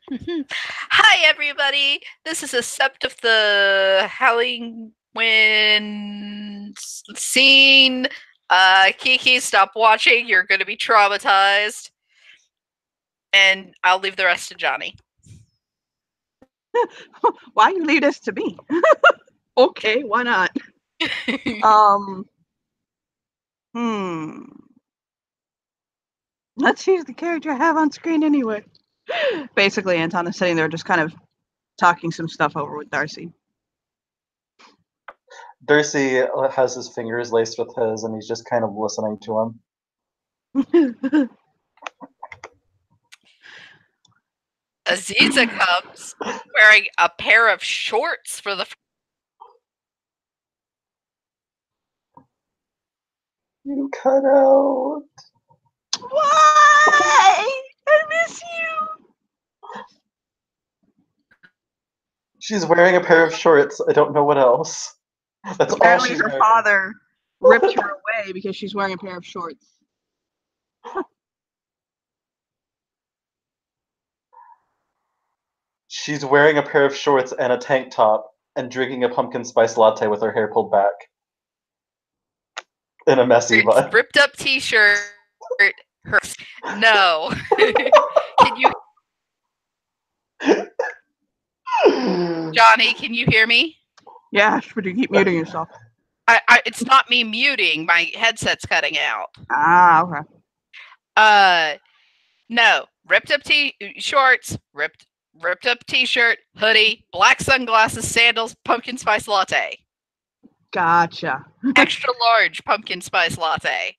Hi, everybody. This is a sept of the Halloween scene. Kiki, stop watching. You're going to be traumatized. And I'll leave the rest to Johnny. Why you leave this to me? Okay, why not? Um, hmm. Let's choose the character I have on screen anyway. Basically, Anton is sitting there just kind of talking some stuff over with Darcy. Darcy has his fingers laced with his, and he's just kind of listening to him. Azizah comes wearing a pair of shorts for the. You cut out. Why? I miss you. She's wearing a pair of shorts. I don't know what else. That's all Apparently, she's her wearing. father ripped her away because she's wearing a pair of shorts. She's wearing a pair of shorts and a tank top and drinking a pumpkin spice latte with her hair pulled back. In a messy bun. Ripped up t-shirt hurts. No. Can you, Johnny, can you hear me? Yeah, but you keep muting yourself. It's not me muting. My headset's cutting out. Ah, okay. No. Ripped up shorts, ripped up t-shirt, hoodie, black sunglasses, sandals, pumpkin spice latte. Gotcha. Extra large pumpkin spice latte.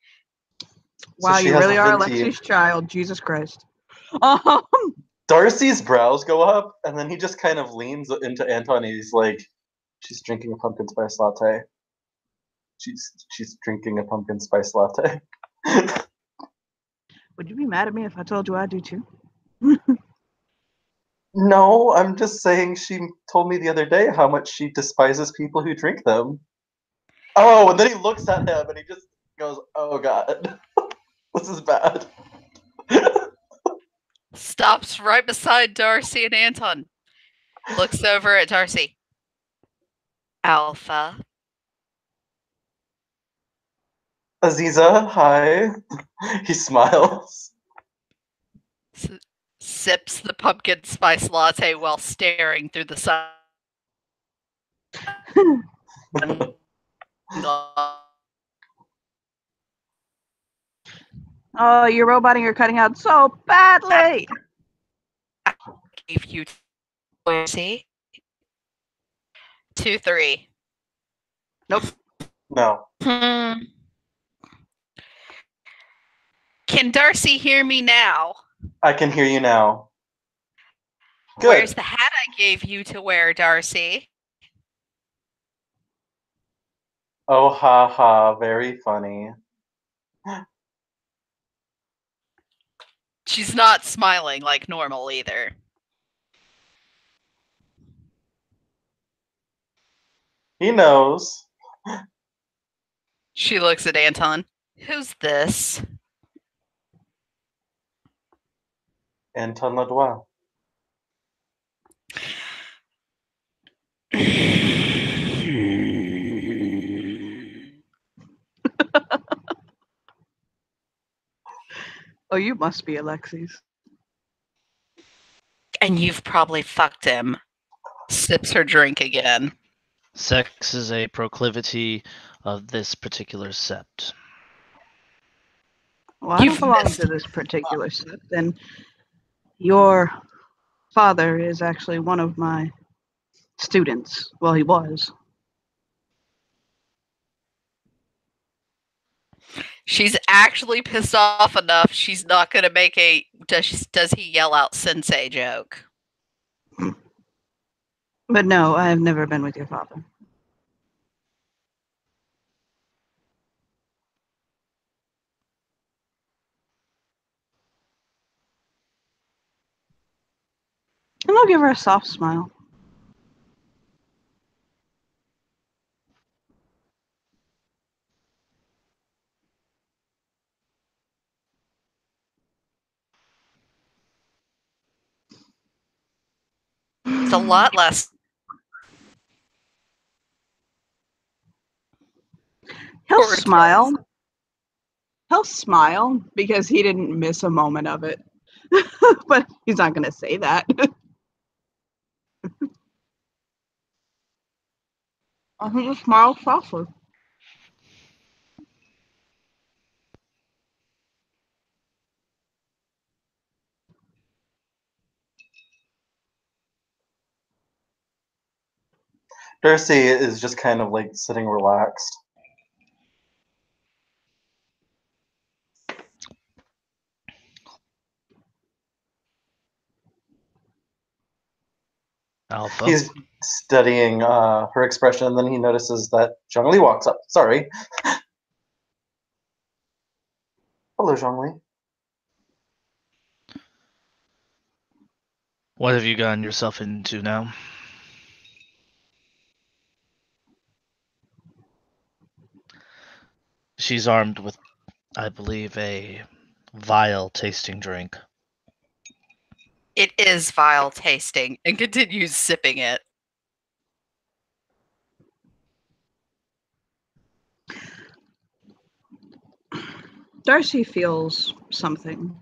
Wow, So she you has really are venti. Alexi's child. Jesus Christ. Darcy's brows go up, and then he just kind of leans into Anton, and he's like, she's drinking a pumpkin spice latte. She's drinking a pumpkin spice latte. Would you be mad at me if I told you I do too? No, I'm just saying she told me the other day how much she despises people who drink them. Oh, and then he looks at him and he just goes, oh god, this is bad. Stops right beside Darcy and Anton. Looks over at Darcy. Alpha. Azizah, hi. He smiles. Sips the pumpkin spice latte while staring through the sun. Oh, you're roboting, you're cutting out so badly. Gave you see 2-3. Nope. No. Can Darcy hear me now? I can hear you now. Good. Where's the hat I gave you to wear, Darcy? Oh, ha ha, very funny. She's not smiling like normal either. He knows. She looks at Anton. Who's this? Anton Ladois. Oh, you must be Alexis. And you've probably fucked him. Sips her drink again. Sex is a proclivity of this particular sept. Well, I don't belong to this particular sept, and your father is actually one of my students. Well, he was. She's actually pissed off enough. She's not going to make a does he yell out sensei joke. But no, I have never been with your father. And I'll give her a soft smile. It's a lot less. He'll Or smile. He'll smile because he didn't miss a moment of it. But he's not going to say that. He just smiles softly. Darcy is just kind of like sitting relaxed. Alpha. He's studying her expression, and then he notices that Zhongli walks up. Sorry. Hello, Zhongli. What have you gotten yourself into now? She's armed with, I believe, a vile tasting drink. It is vile tasting, and continues sipping it. Darcy feels something.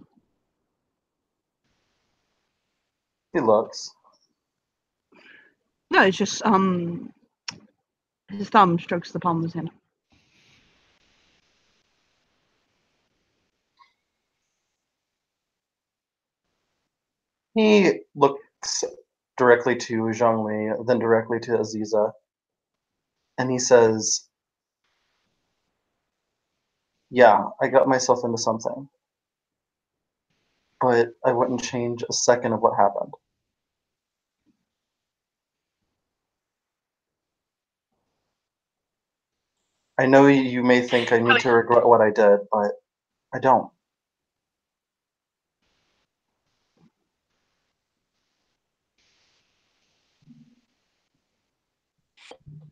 He looks. No, it's just his thumb strokes the palm of his hand. He looks directly to Zhongli, then directly to Azizah, and he says, "Yeah, I got myself into something, but I wouldn't change a second of what happened. I know you may think I need to regret what I did, but I don't."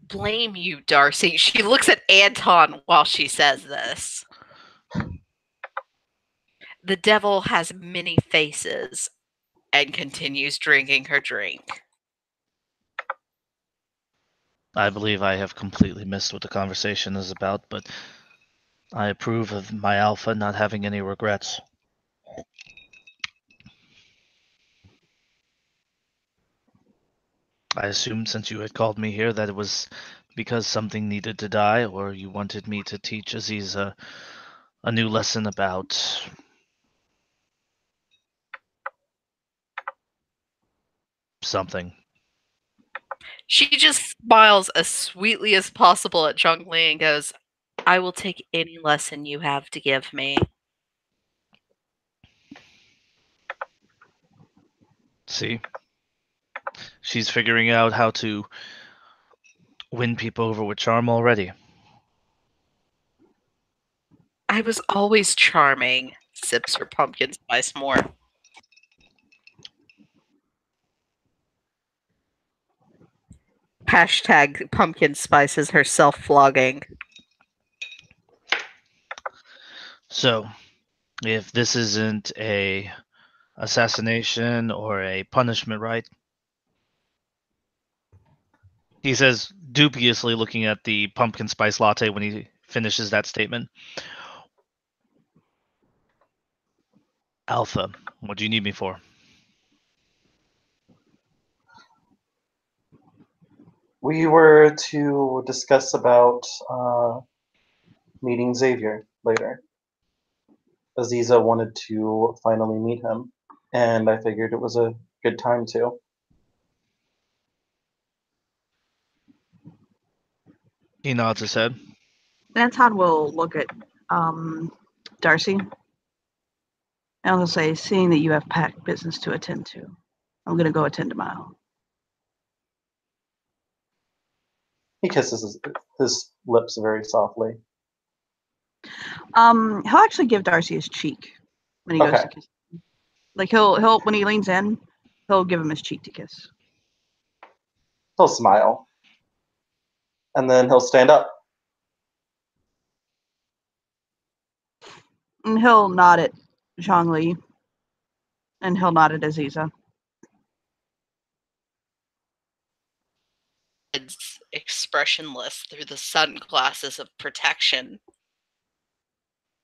Blame you, Darcy. She looks at Anton while she says this. The devil has many faces, and continues drinking her drink. I believe I have completely missed what the conversation is about, but I approve of my Alpha not having any regrets. I assumed since you had called me here that it was because something needed to die, or you wanted me to teach Azizah a new lesson about something. She just smiles as sweetly as possible at Zhongli and goes, I will take any lesson you have to give me. See? She's figuring out how to win people over with charm already. I was always charming, sips her pumpkin spice more. Hashtag pumpkin spice is her self-flogging. So, if this isn't a assassination or a punishment, right? He says, dubiously looking at the pumpkin spice latte when he finishes that statement. Alpha, what do you need me for? We were to discuss about meeting Xavier later. Azizah wanted to finally meet him, and I figured it was a good time to. He nods his head. Anton will look at Darcy and he'll say, seeing that you have packed business to attend to, I'm going to go attend to my own. He kisses his lips very softly. He'll actually give Darcy his cheek when he goes to kiss. Like he'll when he leans in, he'll give him his cheek to kiss. He'll smile. And then he'll stand up. And he'll nod at Zhongli. And he'll nod at Azizah. It's expressionless through the sunglasses of protection.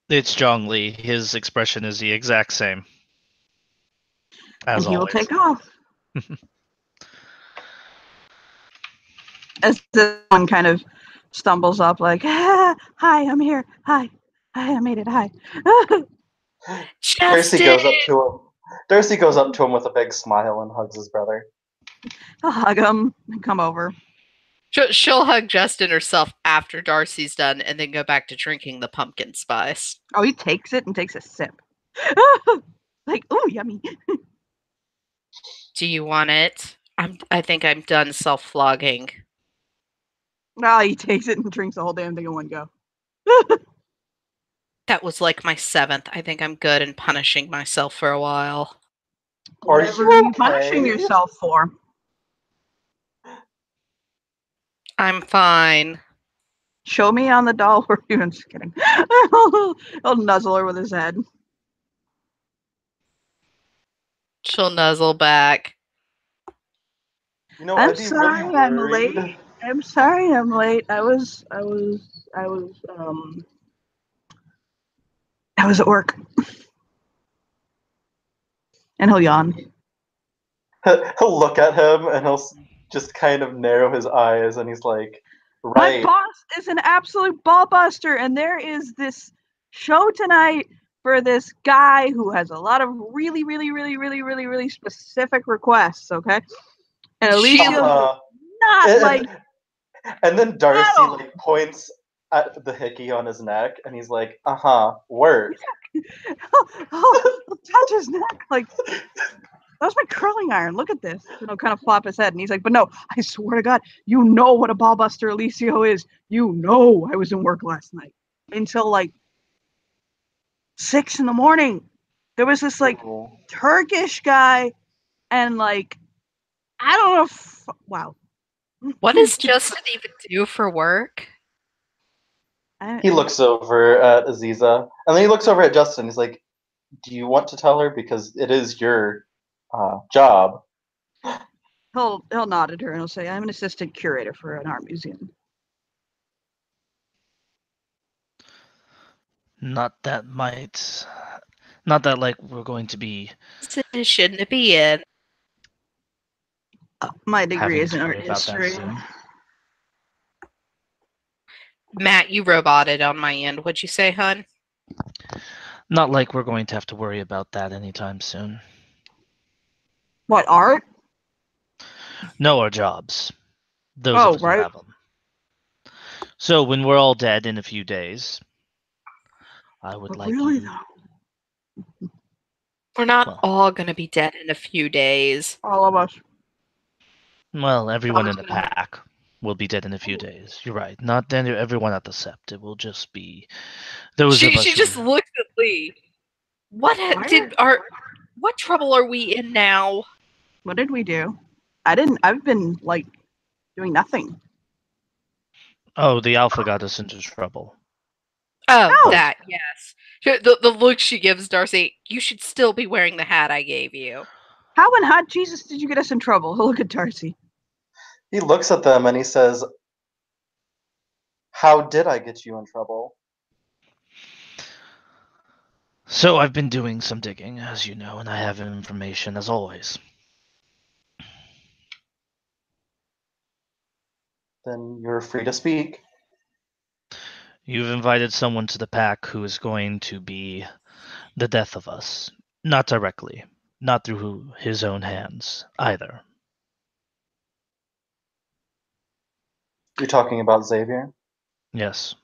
It's Zhong Li. His expression is the exact same. As and he will always. take off. As the one kind of stumbles up, like, "Hi, I'm here. Hi, I made it. Hi." Darcy goes up to him. Darcy goes up to him with a big smile and hugs his brother. I'll hug him and come over. She'll hug Justin herself after Darcy's done and then go back to drinking the pumpkin spice. Oh, he takes it and takes a sip. Like, ooh, yummy. Do you want it? I think I'm done self-flogging. No, he takes it and drinks the whole damn thing in one go. That was like my 7th. I think I'm good in punishing myself for a while. Are Whatever you are you punishing okay? yourself for? I'm fine. Show me on the doll. I'm just kidding. He'll nuzzle her with his head. She'll nuzzle back. You know, I'm I'd be sorry, really I'm worried. late. I'm sorry, I'm late. I was at work. And he'll yawn. He'll look at him and he'll just kind of narrow his eyes, and he's like, My "Right." boss is an absolute ball buster, and there is this show tonight for this guy who has a lot of really, really, really, really, really, really specific requests, okay? And Alicia's not and, like, and then Darcy no. like points at the hickey on his neck, and he's like, work. He'll touch his neck like, that was my curling iron. Look at this. And he'll kind of flop his head. And he's like, but no, I swear to God, you know what a ball buster Alicio is. You know I was in work last night until like 6 a.m. There was this like Turkish guy, and like, I don't know if, wow. What does Justin even do for work? He looks over at Azizah, and then he looks over at Justin. He's like, "Do you want to tell her, because it is your job?" He'll nod at her and he'll say, I'm an assistant curator for an art museum. Not that like we're going to be Position to be in. My degree having is in to art worry about that history. soon. Matt, you roboted on my end. What'd you say, hun? Not like we're going to have to worry about that anytime soon. What, art? No, our jobs. Those Oh, of us right. who have them. So when we're all dead in a few days, I would But like really, you. though, We're not Well. all going to be dead in a few days. all of us. Well, everyone in the Obviously. pack will be dead in a few days. You're right. Not then everyone at the sept. It will just be those of us. She just looks at Lee. What trouble are we in now? What did we do? I've been like doing nothing. Oh, the Alpha got us into trouble. Oh, that, yes. The look she gives Darcy, you should still be wearing the hat I gave you. How in hot Jesus did you get us in trouble? Look at Darcy. He looks at them and he says, "How did I get you in trouble?" So I've been doing some digging, as you know, and I have information as always. Then you're free to speak. You've invited someone to the pack who is going to be the death of us. Not directly. Not through his own hands, either. You're talking about Xavier? Yes.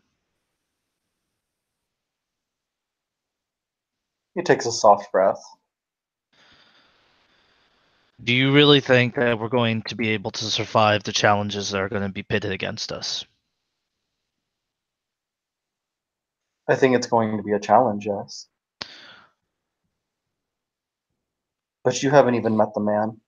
He takes a soft breath. Do you really think that we're going to be able to survive the challenges that are going to be pitted against us? I think it's going to be a challenge, yes. But you haven't even met the man.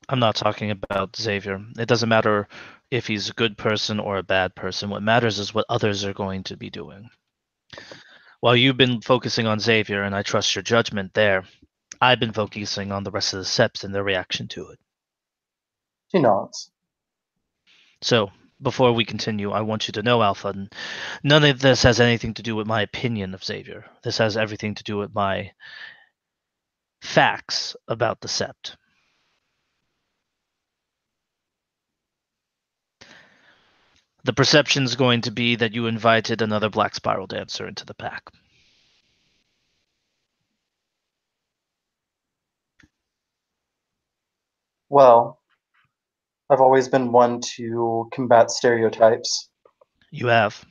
I'm not talking about Xavier. It doesn't matter if he's a good person or a bad person. What matters is what others are going to be doing. While you've been focusing on Xavier, and I trust your judgment there, I've been focusing on the rest of the Seps and their reaction to it. She nods. So, before we continue, I want you to know, Alpha, none of this has anything to do with my opinion of Xavier. This has everything to do with my facts about the Sept. The perception is going to be that you invited another Black Spiral dancer into the pack. Well, I've always been one to combat stereotypes. You have.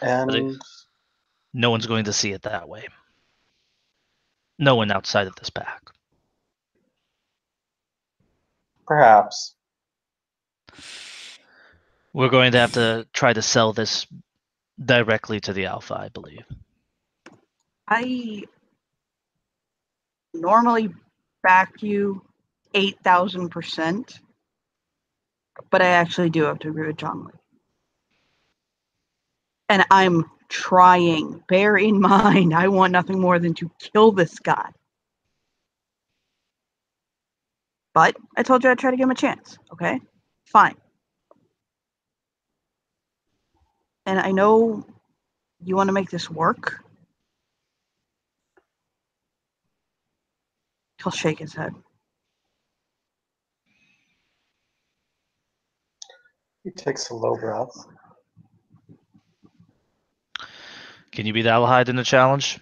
And No one's going to see it that way. No one outside of this pack. perhaps. We're going to have to try to sell this directly to the Alpha, I believe. I normally back you 8,000%, but I actually do have to agree with John Lee. And I'm trying. Bear in mind, I want nothing more than to kill this guy. But I told you I'd try to give him a chance, okay? Fine. And I know you want to make this work. He'll shake his head. He takes a low breath. Can you beat Alahide in the challenge?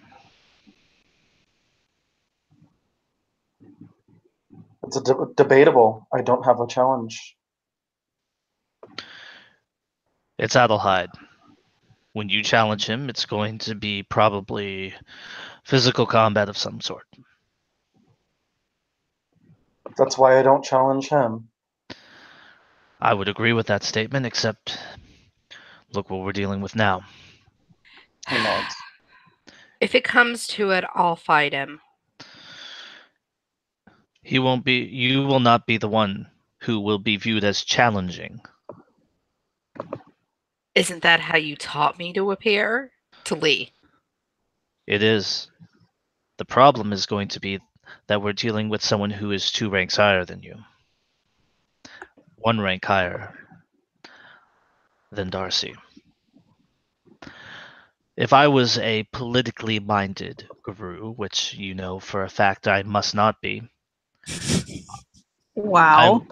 It's debatable. I don't have a challenge. It's Adelheid. When you challenge him, it's going to be probably physical combat of some sort. That's why I don't challenge him. I would agree with that statement, except look what we're dealing with now. He nods. If it comes to it, I'll fight him. You will not be the one who will be viewed as challenging. Isn't that how you taught me to appear? To Lee. It is. The problem is going to be that we're dealing with someone who is 2 ranks higher than you. 1 rank higher than Darcy. If I was a politically minded guru, which you know for a fact I must not be, Wow.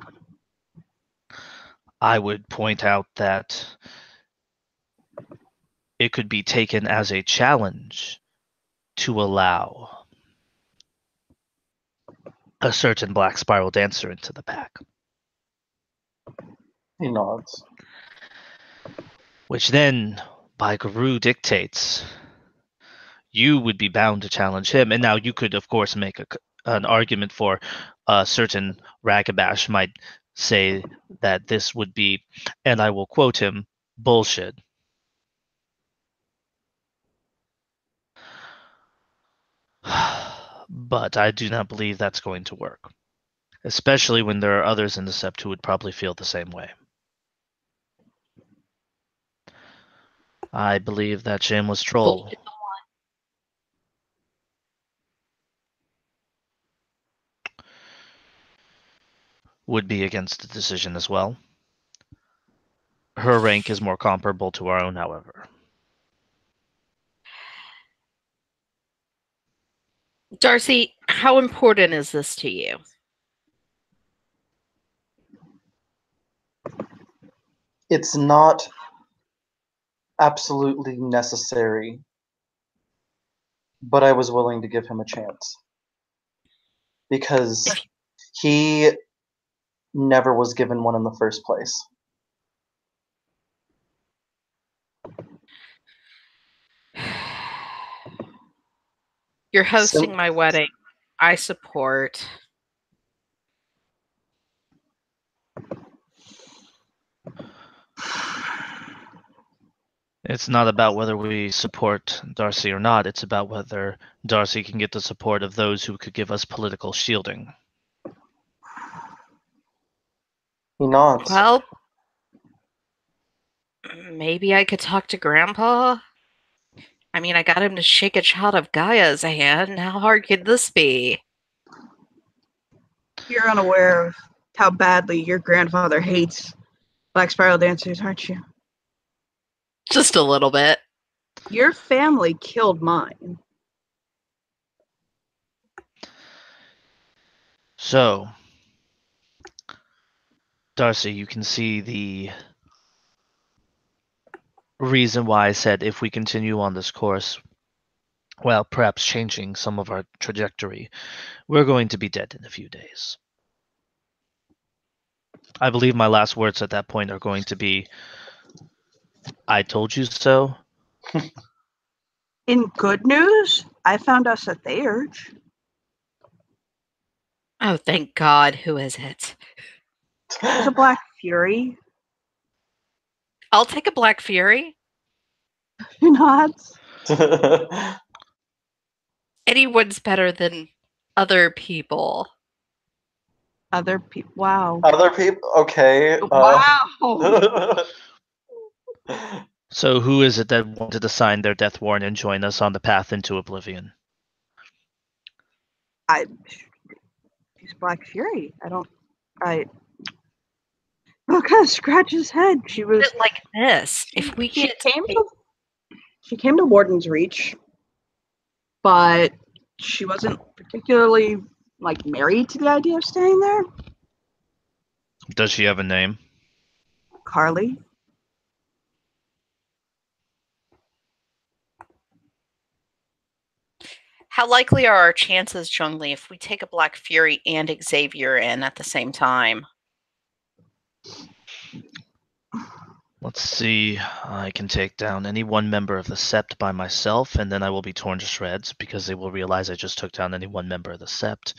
I would point out that it could be taken as a challenge to allow a certain Black Spiral dancer into the pack. He nods. Which then, by Guru dictates, you would be bound to challenge him. And now you could, of course, make an argument for a certain Ragabash might say that this would be, and I will quote him, bullshit. But I do not believe that's going to work. Especially when there are others in the Sept who would probably feel the same way. I believe that shameless troll would be against the decision as well. Her rank is more comparable to our own, however. Darcy, how important is this to you? It's not absolutely necessary, but I was willing to give him a chance. Because he never was given one in the first place. You're hosting my wedding. I support. It's not about whether we support Darcy or not. It's about whether Darcy can get the support of those who could give us political shielding. He nods. Well, maybe I could talk to Grandpa? I mean, I got him to shake a child of Gaia's hand. How hard could this be? You're unaware of how badly your grandfather hates black spiral dancers, aren't you? Just a little bit. Your family killed mine. So, Darcy, you can see the reason why I said if we continue on this course, well, perhaps changing some of our trajectory, we're going to be dead in a few days. I believe my last words at that point are going to be, I told you so. In good news, I found us a Theurge. Oh, thank God. Who is it? There's a Black Fury. I'll take a Black Fury. You're not. Anyone's better than other people. Other people. Wow. Other people? Okay. Wow. So who is it that wanted to sign their death warrant and join us on the path into oblivion? She's Black Fury. I'm gonna scratch his head. She was It like this. If we she get came to Warden's Reach, but she wasn't particularly like married to the idea of staying there. Does she have a name? Carly. how likely are our chances, Chungli, if we take a Black Fury and Xavier in at the same time? Let's see. I can take down any one member of the Sept by myself, and then I will be torn to shreds because they will realize I just took down any one member of the Sept.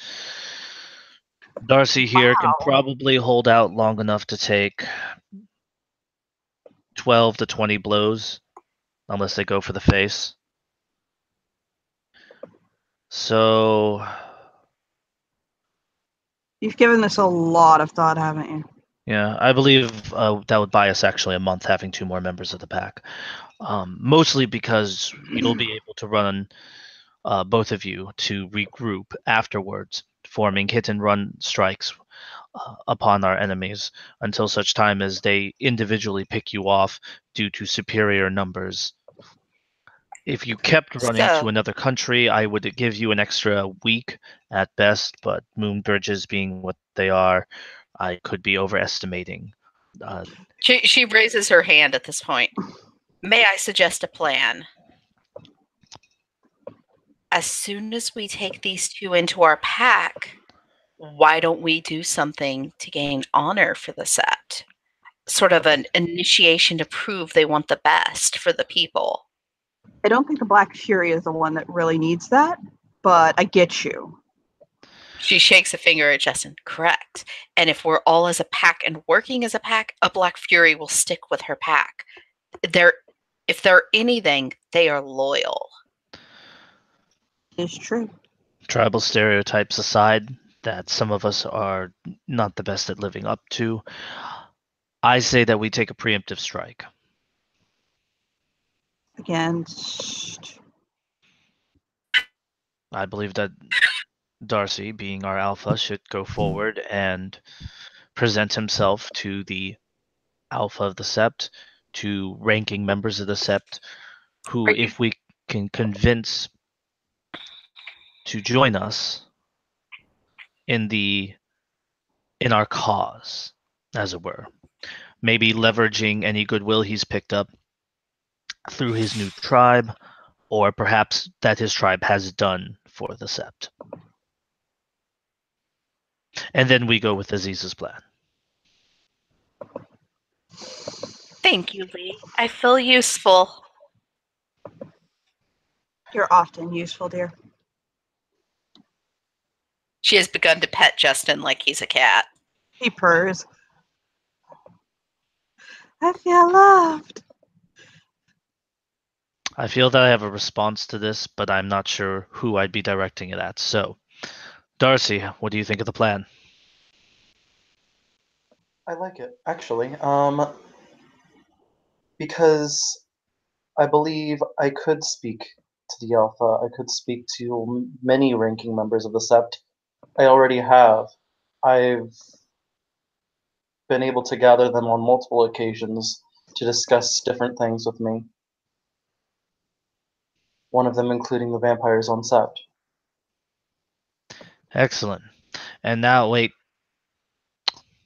Darcy here can probably hold out long enough to take 12 to 20 blows, unless they go for the face. So, You've given this a lot of thought, haven't you? yeah, I believe that would buy us actually a month having 2 more members of the pack. Mostly because you'll be able to run both of you to regroup afterwards, forming hit and run strikes upon our enemies until such time as they individually pick you off due to superior numbers. If you kept running to another country, I would give you an extra week at best, but moon bridges being what they are, I could be overestimating. She raises her hand at this point. May I suggest a plan? As soon as we take these two into our pack, why don't we do something to gain honor for the set? Sort of an initiation to prove they want the best for the people. I don't think the Black Fury is the one that really needs that, but I get you. She shakes a finger at Justin. Correct. And if we're all as a pack and working as a pack, a Black Fury will stick with her pack. If they're anything, they are loyal. It's true. Tribal stereotypes aside, that some of us are not the best at living up to, I say that we take a preemptive strike. Against. I believe that Darcy, being our alpha, should go forward and present himself to the alpha of the Sept, to ranking members of the Sept, who, if we can convince to join us in our cause, as it were, maybe leveraging any goodwill he's picked up through his new tribe, or perhaps that his tribe has done for the Sept. And then we go with Azizah's plan. Thank you, Lee. I feel useful. You're often useful, dear. She has begun to pet Justin like he's a cat. He purrs. I feel loved. I feel that I have a response to this, but I'm not sure who I'd be directing it at. So, Darcy, what do you think of the plan? I like it, actually. Because I believe I could speak to the Alpha. I could speak to many ranking members of the Sept. I already have. I've been able to gather them on multiple occasions to discuss different things with me. One of them including the vampires on Sept. Excellent. And now, wait.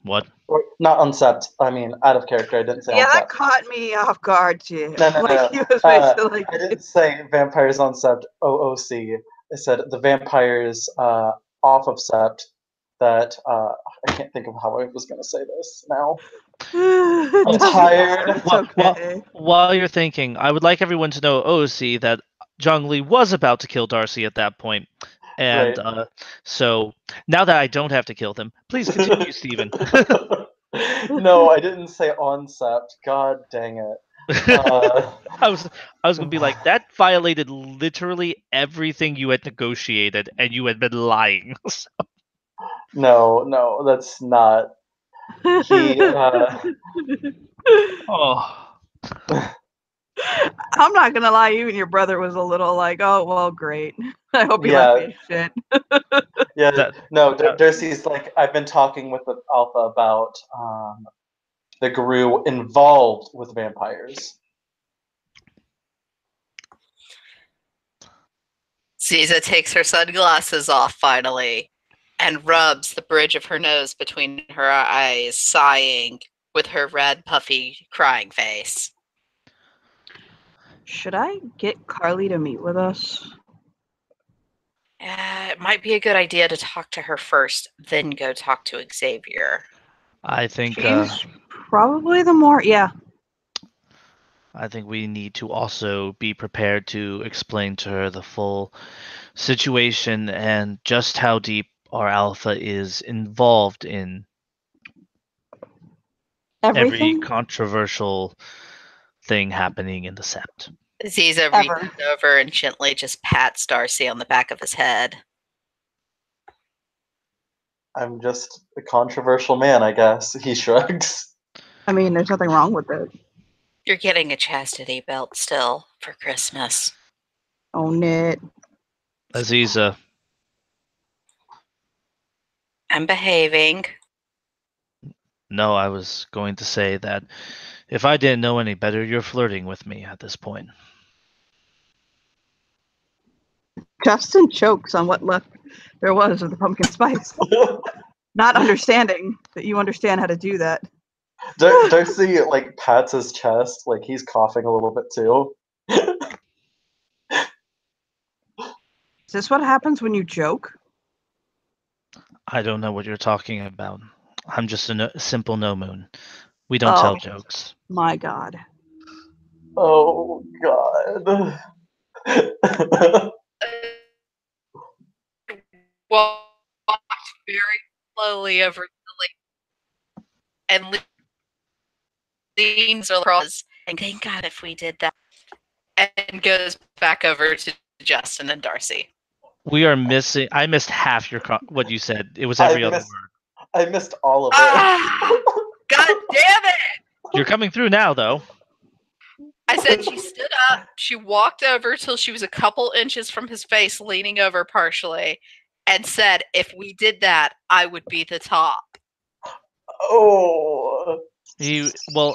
What? Or, not on Sept, I mean out of character, I didn't say Yeah, on that Sept. caught me off guard too. No, Like he was basically like, I didn't say vampires on Sept, OOC. I said the vampires off of Sept that, I can't think of how I was going to say this now. it I'm doesn't tired. matter. It's okay. While you're thinking, I would like everyone to know, OC, that Zhongli was about to kill Darcy at that point. And Right. so now that I don't have to kill them, please continue, Stephen. No, I didn't say on Sept. God dang it. I was gonna be like, that violated literally everything you had negotiated, and you had been lying. No, that's not. He, Oh, I'm not gonna lie, even your brother was a little like, oh well, great. I hope he left me a shit. Yeah, Darcy's like, I've been talking with the Alpha about the Guru involved with vampires. Azizah takes her sunglasses off finally and rubs the bridge of her nose between her eyes, sighing with her red, puffy, crying face. Should I get Carly to meet with us? It might be a good idea to talk to her first, then go talk to Xavier. I think She's probably the more, yeah. I think we need to also be prepared to explain to her the full situation and just how deep our Alpha is involved in every Everything? controversial thing happening in the Sept. Azizah Ever. reaches over and gently just pats Darcy on the back of his head. I'm just a controversial man, I guess. He shrugs. I mean, there's nothing wrong with it. You're getting a chastity belt still for Christmas. Own it. Azizah, I'm behaving. no, I was going to say that if I didn't know any better, you're flirting with me at this point. Justin chokes on what left there was of the pumpkin spice. Not understanding that you understand how to do that. Darcy like pats his chest, like he's coughing a little bit too. Is this what happens when you joke? I don't know what you're talking about. I'm just a simple no moon. We don't tell jokes. My God. Oh God. Walked very slowly over to the lake and leans across. And thank God if we did that. And goes back over to Justin and Darcy. We are missing. I missed half what you said. It was every other word. I missed all of it. God damn it! You're coming through now, though. I said she stood up, she walked over till she was a couple inches from his face, leaning over partially, and said, if we did that, I would be the top. Oh.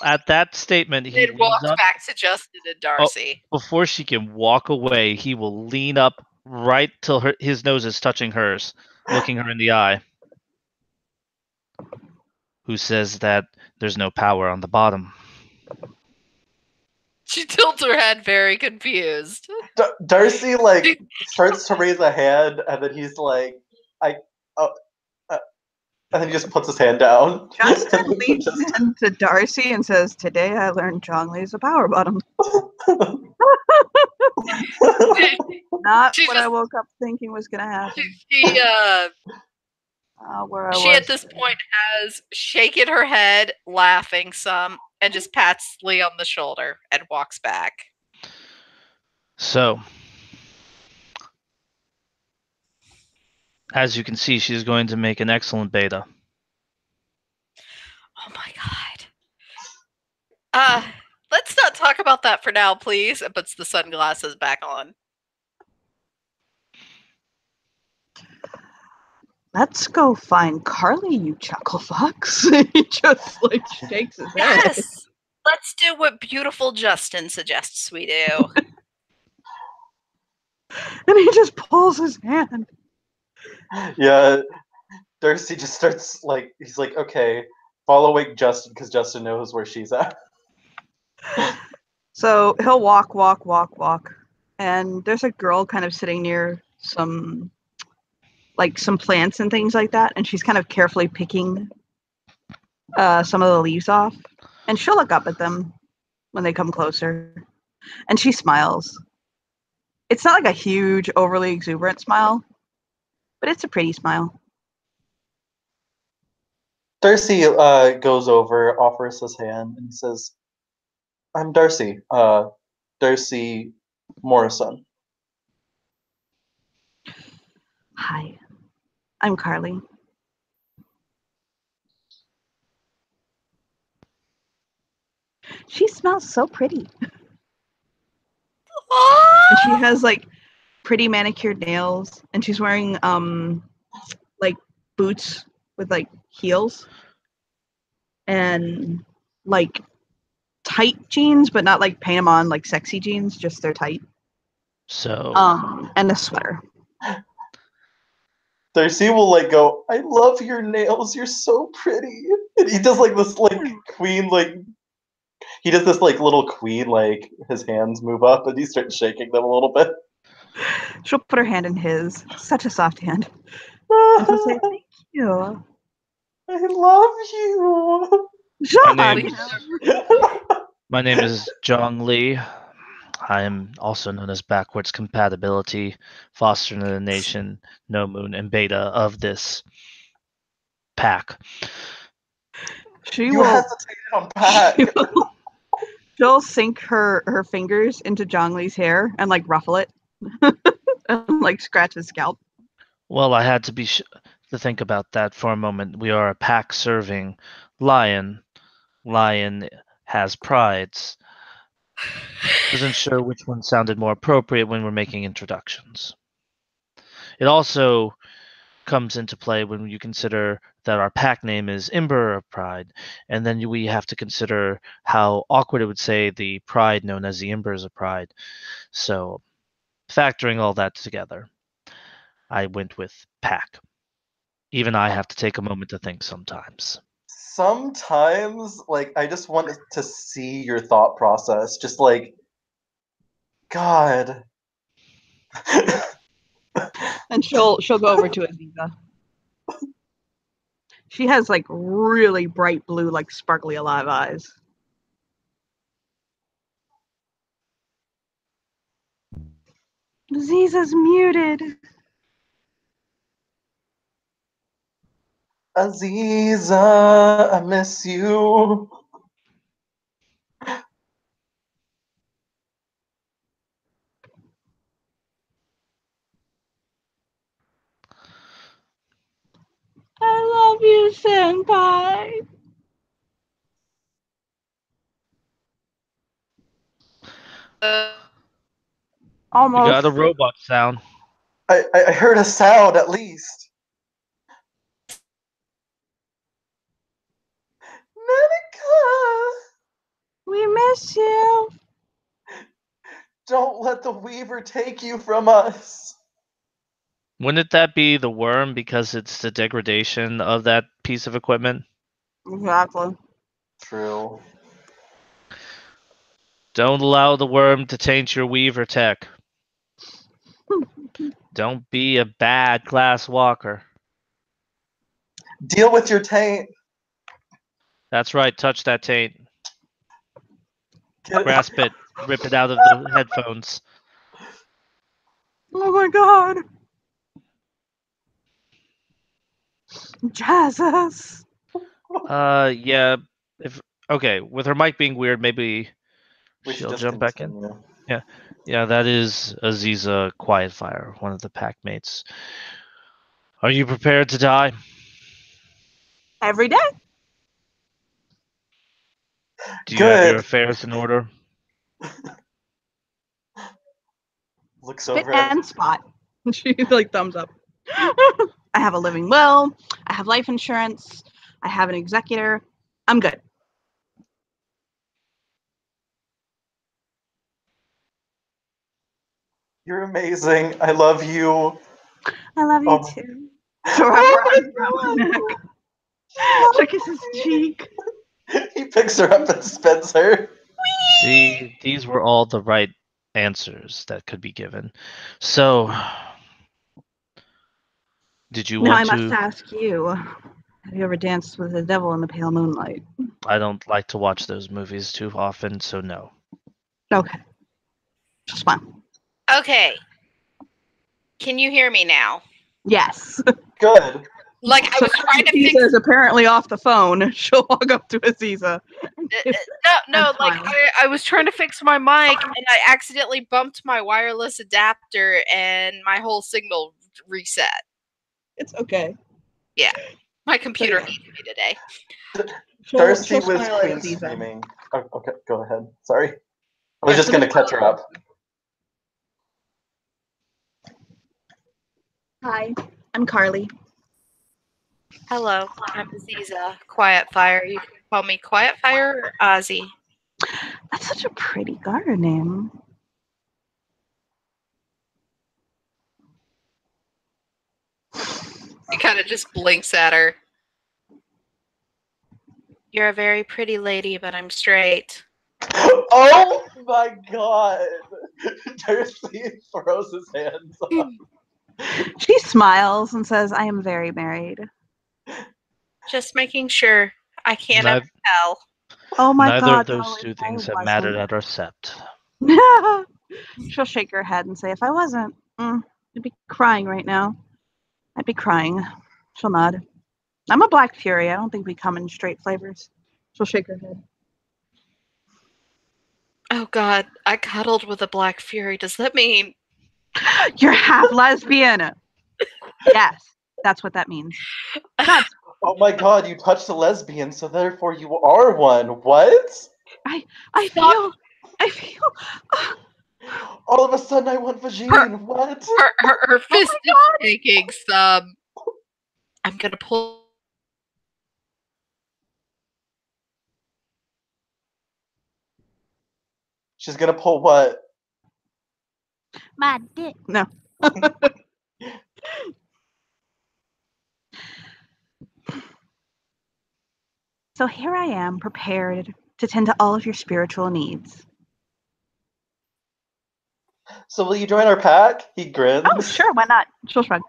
At that statement, he walked back to Justin and Darcy. Before she can walk away, he will lean up right till his nose is touching hers, looking her in the eye. Who says that there's no power on the bottom? She tilts her head, very confused. Darcy like starts to raise a hand, and then he's like, and then he just puts his hand down. Justin leans into Darcy and says, "Today I learned Zhongli is a power bottom." Not what I woke up thinking was going to happen. She She at this point has shaken her head, laughing some, and just pats Lee on the shoulder and walks back. So, as you can see, she's going to make an excellent beta. Oh my God. Let's not talk about that for now, please. And puts the sunglasses back on. Let's go find Carly, you chuckle fox. He just like shakes his head. Yes! Let's do what beautiful Justin suggests we do. And he just pulls his hand. Yeah, Darcy just starts like he's like, okay, following Justin because Justin knows where she's at. So he'll walk. And there's a girl kind of sitting near some plants and things like that. And she's kind of carefully picking some of the leaves off. And she'll look up at them when they come closer. And she smiles. It's not like a huge, overly exuberant smile, but it's a pretty smile. Darcy goes over, offers his hand, and says, "I'm Darcy. Darcy Morrison." Hi, I'm Carly. She smells so pretty. And she has like pretty manicured nails, and she's wearing like boots with like heels and like tight jeans, but not like paint them on like sexy jeans, just they're tight. So And a sweater. Darcy will like go, "I love your nails. You're so pretty." And he does like this like queen like he does this like little queen like his hands move up and he starts shaking them a little bit. She'll put her hand in his. Such a soft hand. And she'll say, "Thank you." I love you. Shut My up. name my name is John Lee. I am also known as Backwards Compatibility, Foster in the Nation, No Moon, and Beta of this pack. She You will. hesitated on Pat. She'll sink her fingers into Zhang Li's hair and like ruffle it, and like scratch his scalp. Well, I had to to think about that for a moment. We are a pack serving lion. Lion has prides. Wasn't sure which one sounded more appropriate when we're making introductions. It also comes into play when you consider that our pack name is Ember of Pride, and then we have to consider how awkward it would say the pride known as the Embers of Pride. So, factoring all that together, I went with pack. Even I have to take a moment to think sometimes. Sometimes, like, I just want to see your thought process. Just like, God. And she'll go over to Azizah. She has like really bright blue, like sparkly alive eyes. Azizah's muted. Azizah, I miss you. I love you, Senpai. You got Almost. a robot sound. I heard a sound at least. Nanika! We miss you. Don't let the Weaver take you from us. Wouldn't that be the worm because it's the degradation of that piece of equipment? Exactly. True. Don't allow the worm to taint your weaver tech. Don't be a bad glass walker. Deal with your taint. That's right, touch that taint. Get Grasp it. Rip it out of the headphones. Oh my god. Jesus. Yeah. Okay, with her mic being weird, maybe We should she'll just jump back in. continue. Yeah, that is Azizah Quietfire, one of the pack mates. Are you prepared to die? Every day. Do you have your Good. affairs in order? Looks Spit over at and spot. She like thumbs up. I have a living will. I have life insurance. I have an executor. I'm good. You're amazing. I love you. I love you Oh. too. So wrap her arms around my neck. So kiss his cheek. He picks her up and spins her. See, these were all the right answers that could be given. So, did you Now I want must to? ask you, have you ever danced with the devil in the pale moonlight? I don't like to watch those movies too often, so no. Okay. Just fine. Okay. Can you hear me now? Yes. Good. Like, I So was trying to Azizah fix. is apparently off the phone. She'll walk up to Azizah. No, like smile. I was trying to fix my mic and I accidentally bumped my wireless adapter and my whole signal reset. It's okay. Yeah, my computer yeah. needs me today. Darcy she'll was smile at queen Azizah. screaming. Oh, okay, go ahead. Sorry. I was just going to catch her up. Hi, I'm Carly. Hello, I'm Azizah. Quiet Fire. You can call me Quiet Fire or Ozzy. That's such a pretty garter name. He kind of just blinks at her. You're a very pretty lady, but I'm straight. Oh my god! Darcy throws his hands up. She smiles and says, I am very married. Just making sure. I can't ever tell. Oh my Neither god. of those no, two if I things have mattered wasn't. at our sept. She'll shake her head and say, if I wasn't, I'd be crying right now. I'd be crying. She'll nod. I'm a Black Fury. I don't think we come in straight flavors. She'll shake her head. Oh god, I cuddled with a Black Fury. Does that mean You're half lesbian. Yes, that's what that means. That's Oh my god, you touched a lesbian, so therefore you are one. What? I feel All of a sudden I want vagine. What? her fist is shaking some. I'm gonna pull. She's gonna pull what? my dick. No. So here I am, prepared to tend to all of your spiritual needs. So will you join our pack? He grins. Oh, sure, why not? She'll shrug.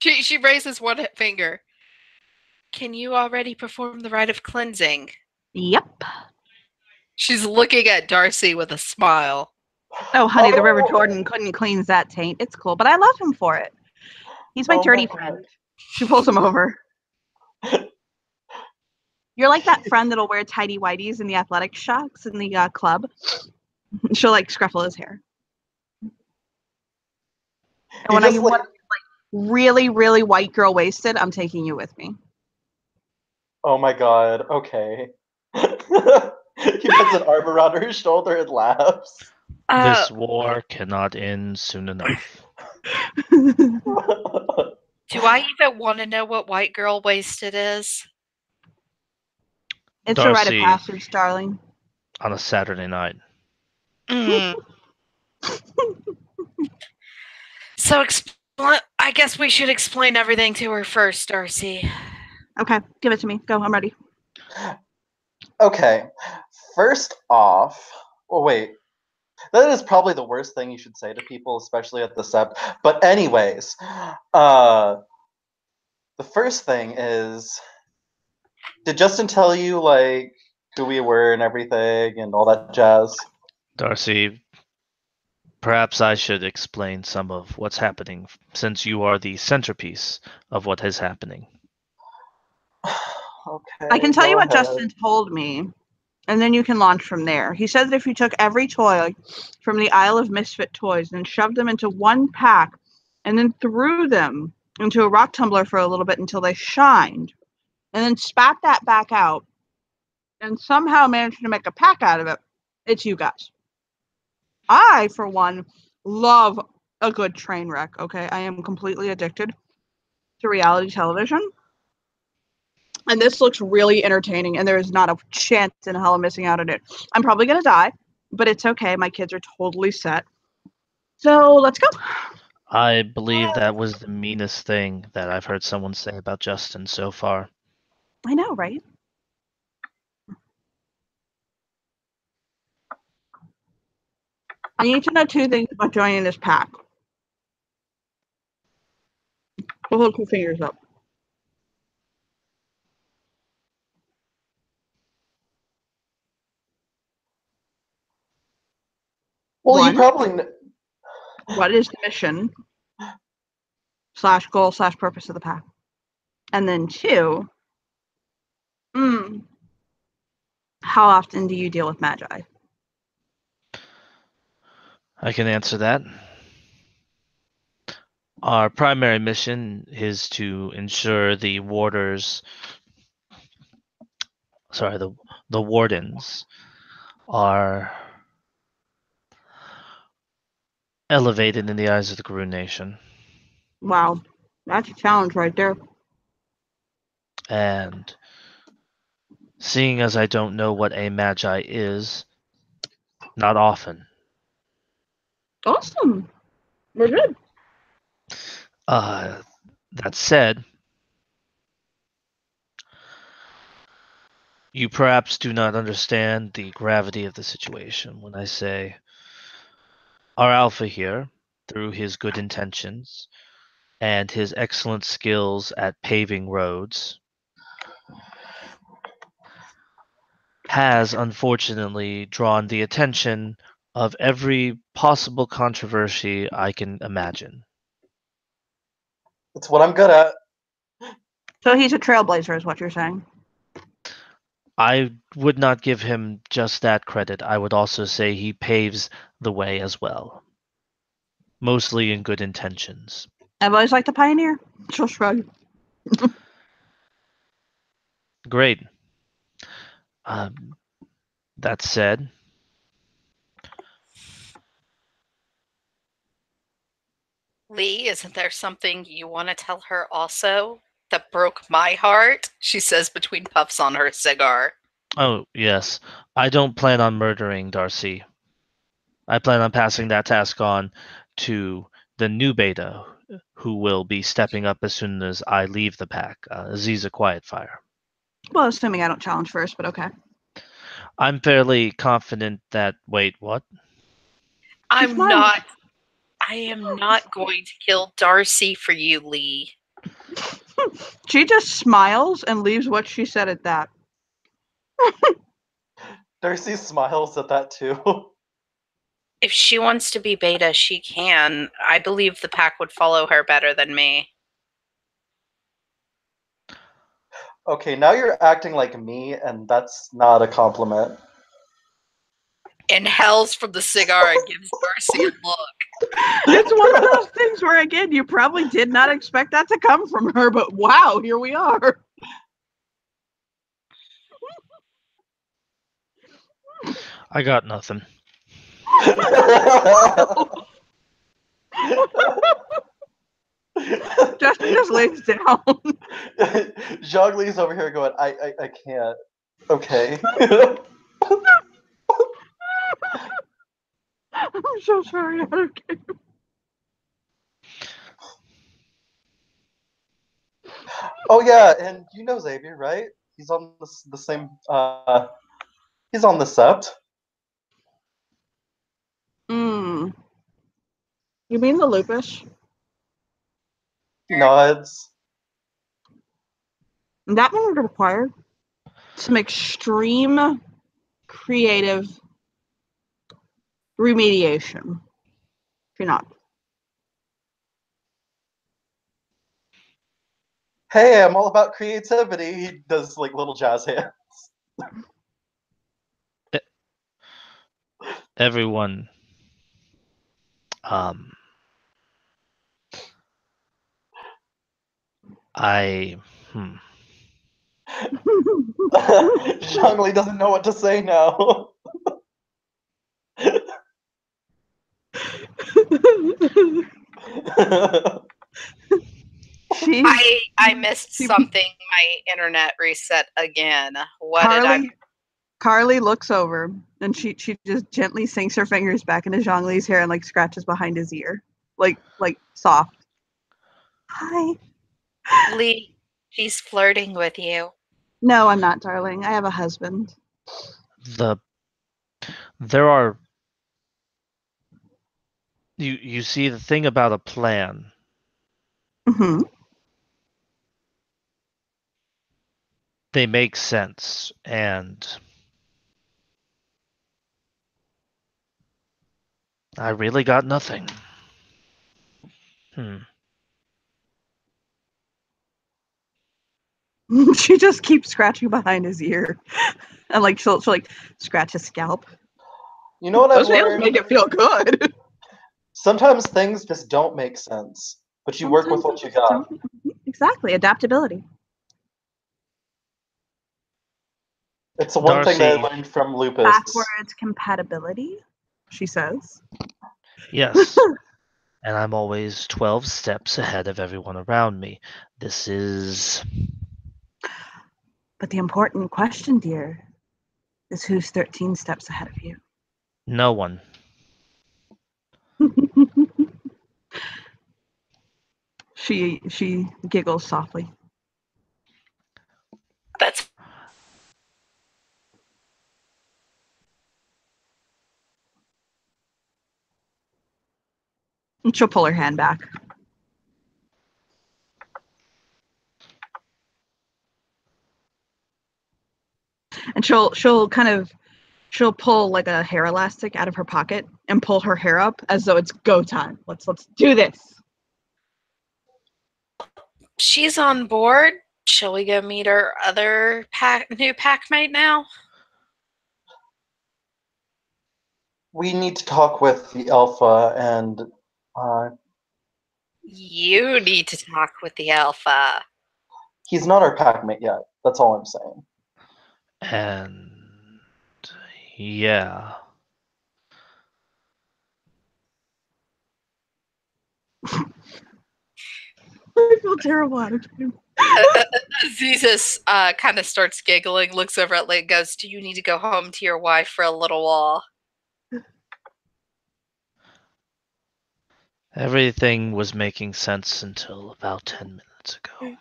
She raises one finger. Can you already perform the rite of cleansing? Yep. She's looking at Darcy with a smile. Oh, honey, the River Jordan couldn't cleanse that taint. It's cool, but I love him for it. He's my dirty friend. She pulls him over. You're like that friend that'll wear tidy whities in the athletic shocks in the club. She'll like scruffle his hair. And when I want to be like really, really white girl wasted, I'm taking you with me. Oh my god, okay. He puts an arm around her shoulder and laughs. This war cannot end soon enough. Do I even want to know what white girl wasted is? It's a rite of passage, darling. On a Saturday night. So I guess we should explain everything to her first, Darcy. Okay, give it to me. Go, I'm ready. Okay, first off, oh wait, that is probably the worst thing you should say to people, especially at the sept. But anyways, the first thing is, did Justin tell you like who we were and everything and all that jazz? Darcy, perhaps I should explain some of what's happening, since you are the centerpiece of what is happening. Okay. I can tell you what Justin told me, and then you can launch from there. He said that if you took every toy from the Isle of Misfit Toys and shoved them into one pack and then threw them into a rock tumbler for a little bit until they shined, and then spat that back out and somehow managed to make a pack out of it, it's you guys. I, for one, love a good train wreck, okay? I am completely addicted to reality television. And this looks really entertaining, and there is not a chance in hell I'm missing out on it. I'm probably going to die, but it's okay. My kids are totally set. So let's go. I believe that was the meanest thing that I've heard someone say about Justin so far. I know, right? I need to know 2 things about joining this pack. We'll hold 2 fingers up. Well, you One, probably. what is the mission / goal / purpose of the pack? And then 2, how often do you deal with magi? I can answer that. Our primary mission is to ensure the wardens are elevated in the eyes of the Guru Nation. Wow, that's a challenge right there. And seeing as I don't know what a magi is, not often. Awesome. We're good. That said, you perhaps do not understand the gravity of the situation when I say our alpha here, through his good intentions and his excellent skills at paving roads, has unfortunately drawn the attention of every possible controversy I can imagine. It's what I'm good at. So he's a trailblazer, is what you're saying. I would not give him just that credit. I would also say he paves the way as well. Mostly in good intentions. I've always liked the pioneer. She'll shrug. Great. That said, Lee, isn't there something you want to tell her also that broke my heart? She says between puffs on her cigar. oh, yes, I don't plan on murdering Darcy. I plan on passing that task on to the new beta, who will be stepping up as soon as I leave the pack, Azizah Quietfire. Well, assuming I don't challenge first, but okay. I'm fairly confident that. Wait, what? I am not going to kill Darcy for you, Lee. She just smiles and leaves what she said at that. Darcy smiles at that too. If she wants to be beta, she can. I believe the pack would follow her better than me. Okay, now you're acting like me, and that's not a compliment. Inhales from the cigar and gives Darcy a look. It's one of those things where, again, you probably did not expect that to come from her, but wow, here we are. I got nothing. Justin just lays down. Zhongli's over here going, I can't. Okay. I'm so sorry. I don't care. Oh yeah, and you know Xavier, right? He's on the same. He's on the sept. You mean the lupus? He nods. That one would require some extreme creative remediation. If you're not. Hey, I'm all about creativity. He does like little jazz hands. Everyone. Zhongli doesn't know what to say now. She I missed something. My internet reset again. What did I? Carly looks over and she just gently sinks her fingers back into Zhongli's hair and like scratches behind his ear, like soft. Hi. Lee, she's flirting with you. No, I'm not, darling. I have a husband. There are. You see, the thing about a plan, Mm-hmm. they make sense, and I really got nothing. She just keeps scratching behind his ear, and like she'll like scratch his scalp. You know what I've Those nails learned? make it feel good. Sometimes things just don't make sense, but you work with what you got. Exactly, adaptability. It's the one thing that I learned from Lupus. Backwards compatibility, she says. Yes. And I'm always 12 steps ahead of everyone around me. This is. But the important question, dear, is who's 13 steps ahead of you? No one. She giggles softly. That's And she'll pull her hand back. And she'll pull like a hair elastic out of her pocket and pull her hair up as though it's go time. Let's do this. she's on board. Shall we go meet our other new packmate now? We need to talk with the Alpha, and You need to talk with the Alpha. he's not our packmate yet. That's all I'm saying. And yeah. I feel terrible out of him. Azizah kind of starts giggling, looks over at Lee, and goes, "Do you need to go home to your wife for a little while?" Everything was making sense until about 10 minutes ago.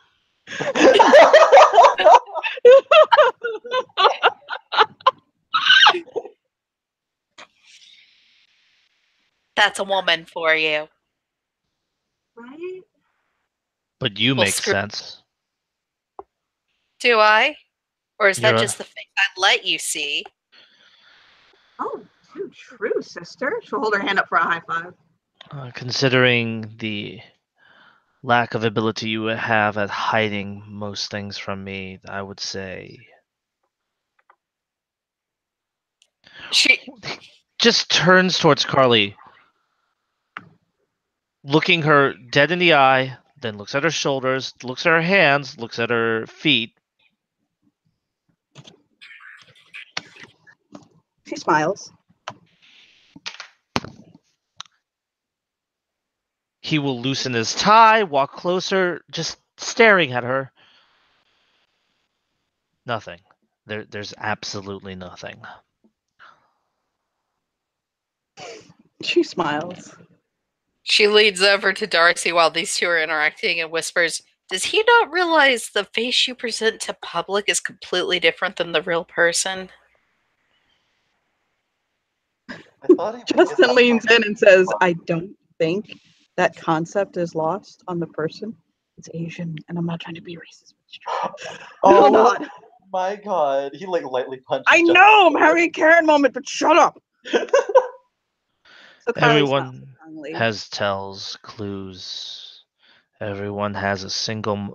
That's a woman for you. Right? But you Well, make sense. Do I? Or is that You're just the thing I let you see? Oh, too true, sister. She'll hold her hand up for a high five. considering the lack of ability you have at hiding most things from me, I would say. She just turns towards Carly, looking her dead in the eye, then looks at her shoulders, looks at her hands, looks at her feet. She smiles. He will loosen his tie, walk closer, just staring at her. Nothing. There's absolutely nothing. She smiles. She leads over to Darcy while these two are interacting and whispers, "Does he not realize the face you present to public is completely different than the real person?" Justin leans in and says, "I don't think that concept is lost on the person. It's Asian, and I'm not trying to be racist. Oh not. My god. He like lightly punches I know I'm having a Karen moment, but shut up." So Everyone has tells, clues. Everyone has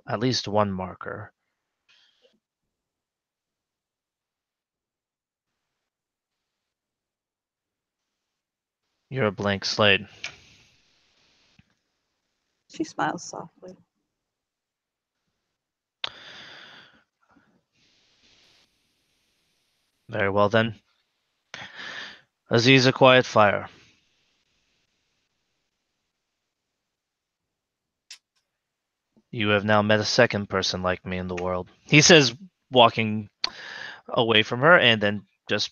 at least one marker. You're a blank slate. She smiles softly. Very well then. Azizah, quiet fire. You have now met a second person like me in the world. He says, walking away from her and then just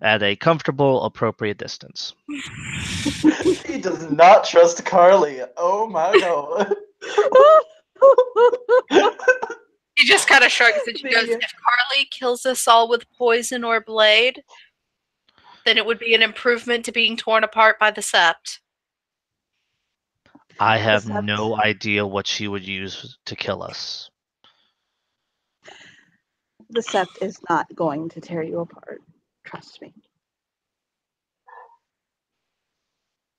at a comfortable, appropriate distance. He does not trust Carly. Oh my god. She just kind of shrugs and she goes, The- if Carly kills us all with poison or blade, then it would be an improvement to being torn apart by the sept. I have Sept. no idea what she would use to kill us. The sept is not going to tear you apart. Trust me.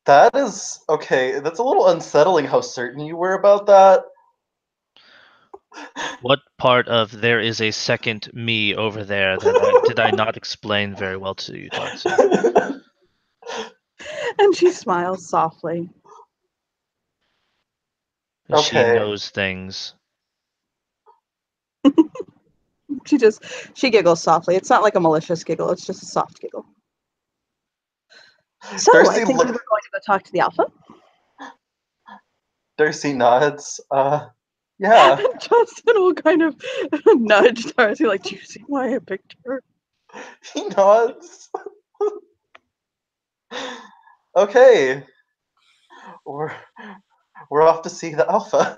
That is okay. That's a little unsettling how certain you were about that. What part of there is a second me over there that did I not explain very well to you, Darcy? And she smiles softly. She Okay. knows things. She giggles softly. It's not like a malicious giggle, it's just a soft giggle. So I Darcy think we were going to go talk to the alpha. Darcy nods. Yeah. And Justin will kind of nudge Darcy, like, do you see why I picked her? He nods. Okay. We're off to see the alpha.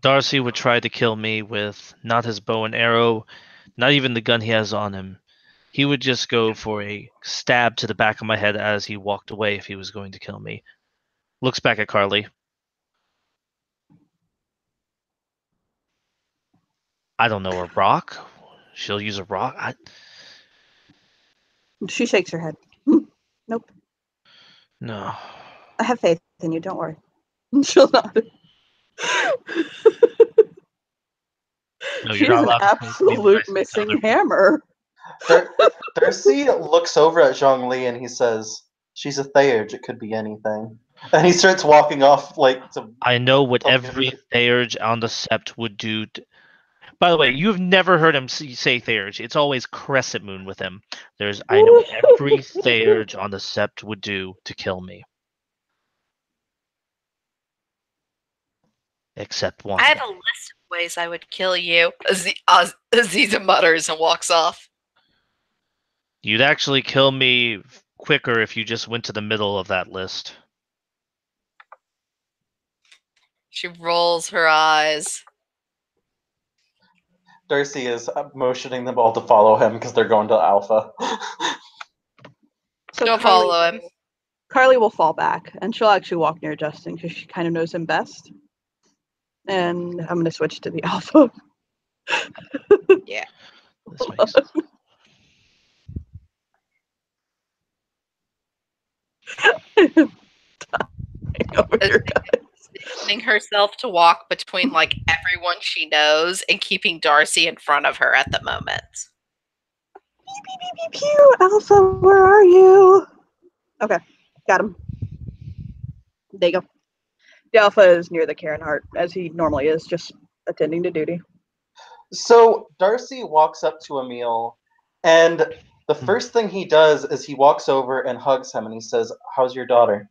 Darcy would try to kill me with not his bow and arrow, not even the gun he has on him. He would just go for a stab to the back of my head as he walked away if he was going to kill me. Looks back at Carly. I don't know, a rock? She'll use a rock? She shakes her head. Nope. No. I have faith in you, don't worry. She'll nod. No, She's you're not an allowed to say to me what I absolute say to missing other people. hammer. Darcy looks over at Zhongli and he says, "She's a Theurge. It could be anything." And he starts walking off like to. I know what Tell every everybody. Theurge on the Sept would do. By the way, you've never heard him say Theurge. It's always Crescent Moon with him. I know what every Theurge on the Sept would do to kill me. Except one. I have a list of ways I would kill you. Azizah mutters and walks off. You'd actually kill me quicker if you just went to the middle of that list. She rolls her eyes. Darcy is motioning them all to follow him because they're going to Alpha. So Don't follow him. Carly will fall back, and she'll actually walk near Justin because she kind of knows him best. And I'm going to switch to the alpha. Yeah. This makes sense. Over here, guys. Positioning herself to walk between like everyone she knows and keeping Darcy in front of her at the moment. Pew, pew, pew, pew. Alpha, where are you? Okay, got him. There you go. The alpha is near the Karen Hart, as he normally is, just attending to duty. So Darcy walks up to Emil, and the first thing he does is he walks over and hugs him, and he says, "How's your daughter?"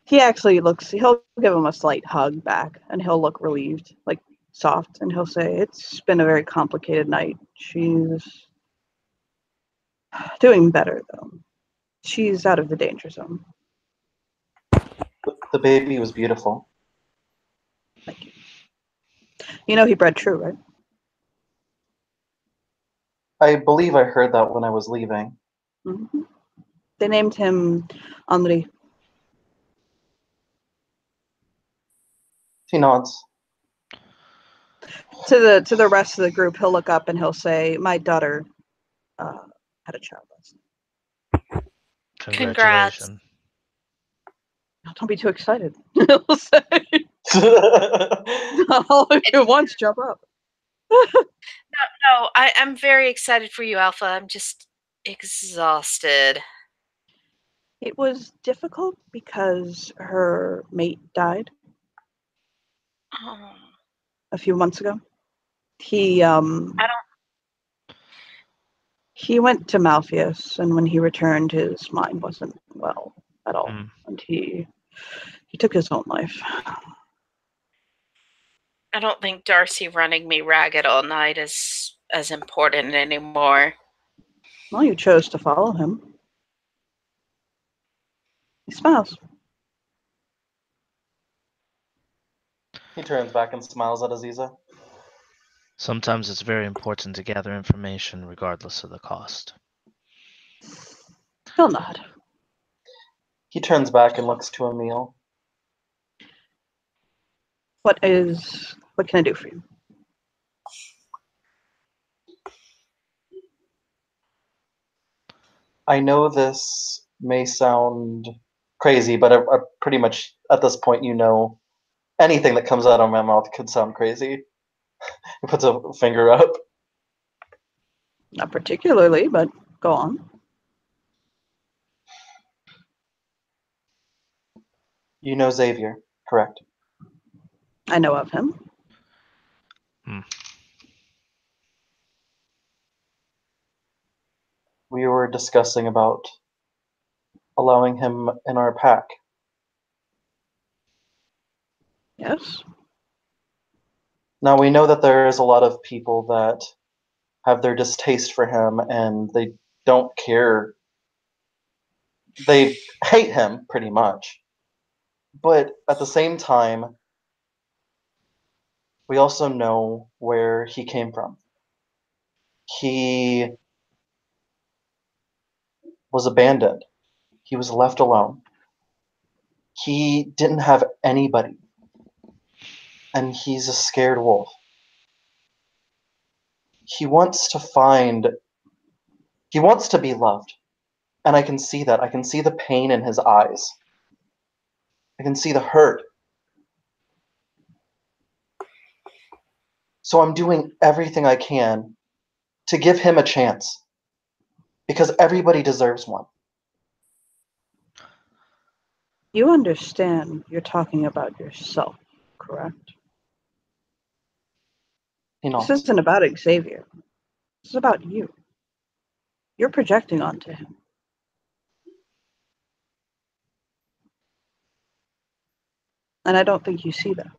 He actually he'll give him a slight hug back, and he'll look relieved, like soft, and he'll say, "It's been a very complicated night. She's doing better, though. She's out of the danger zone." The baby was beautiful. Thank you. You know he bred true, right? I believe I heard that when I was leaving. Mm-hmm. They named him Henri. He nods. To the rest of the group, he'll look up and he'll say, "My daughter had a child last night." Congratulations. Don't be too excited. He'll say, "All of you at once, jump up." No, I'm very excited for you, Alpha. I'm just exhausted. It was difficult because her mate died Oh, a few months ago. He he went to Malpheus, and when he returned, his mind wasn't well at all, and he took his own life. I don't think Darcy running me ragged all night is as important anymore. Well, you chose to follow him. He smiles. He turns back and smiles at Azizah. Sometimes it's very important to gather information regardless of the cost. He'll nod. He turns back and looks to Emil. What can I do for you? I know this may sound crazy, but I pretty much at this point, you know, anything that comes out of my mouth could sound crazy. He puts a finger up. Not particularly, but go on. You know Xavier, correct? I know of him. We were discussing about allowing him in our pack. Yes. Now, we know that there is a lot of people that have their distaste for him and they don't care. They hate him, pretty much. But at the same time, we also know where he came from. He was abandoned. He was left alone. He didn't have anybody. And he's a scared wolf. He wants to be loved. And I can see that. I can see the pain in his eyes. I can see the hurt. So I'm doing everything I can to give him a chance. Because everybody deserves one. You understand you're talking about yourself, correct? He This nods. isn't about Xavier. This is about you. You're projecting onto him. And I don't think you see that.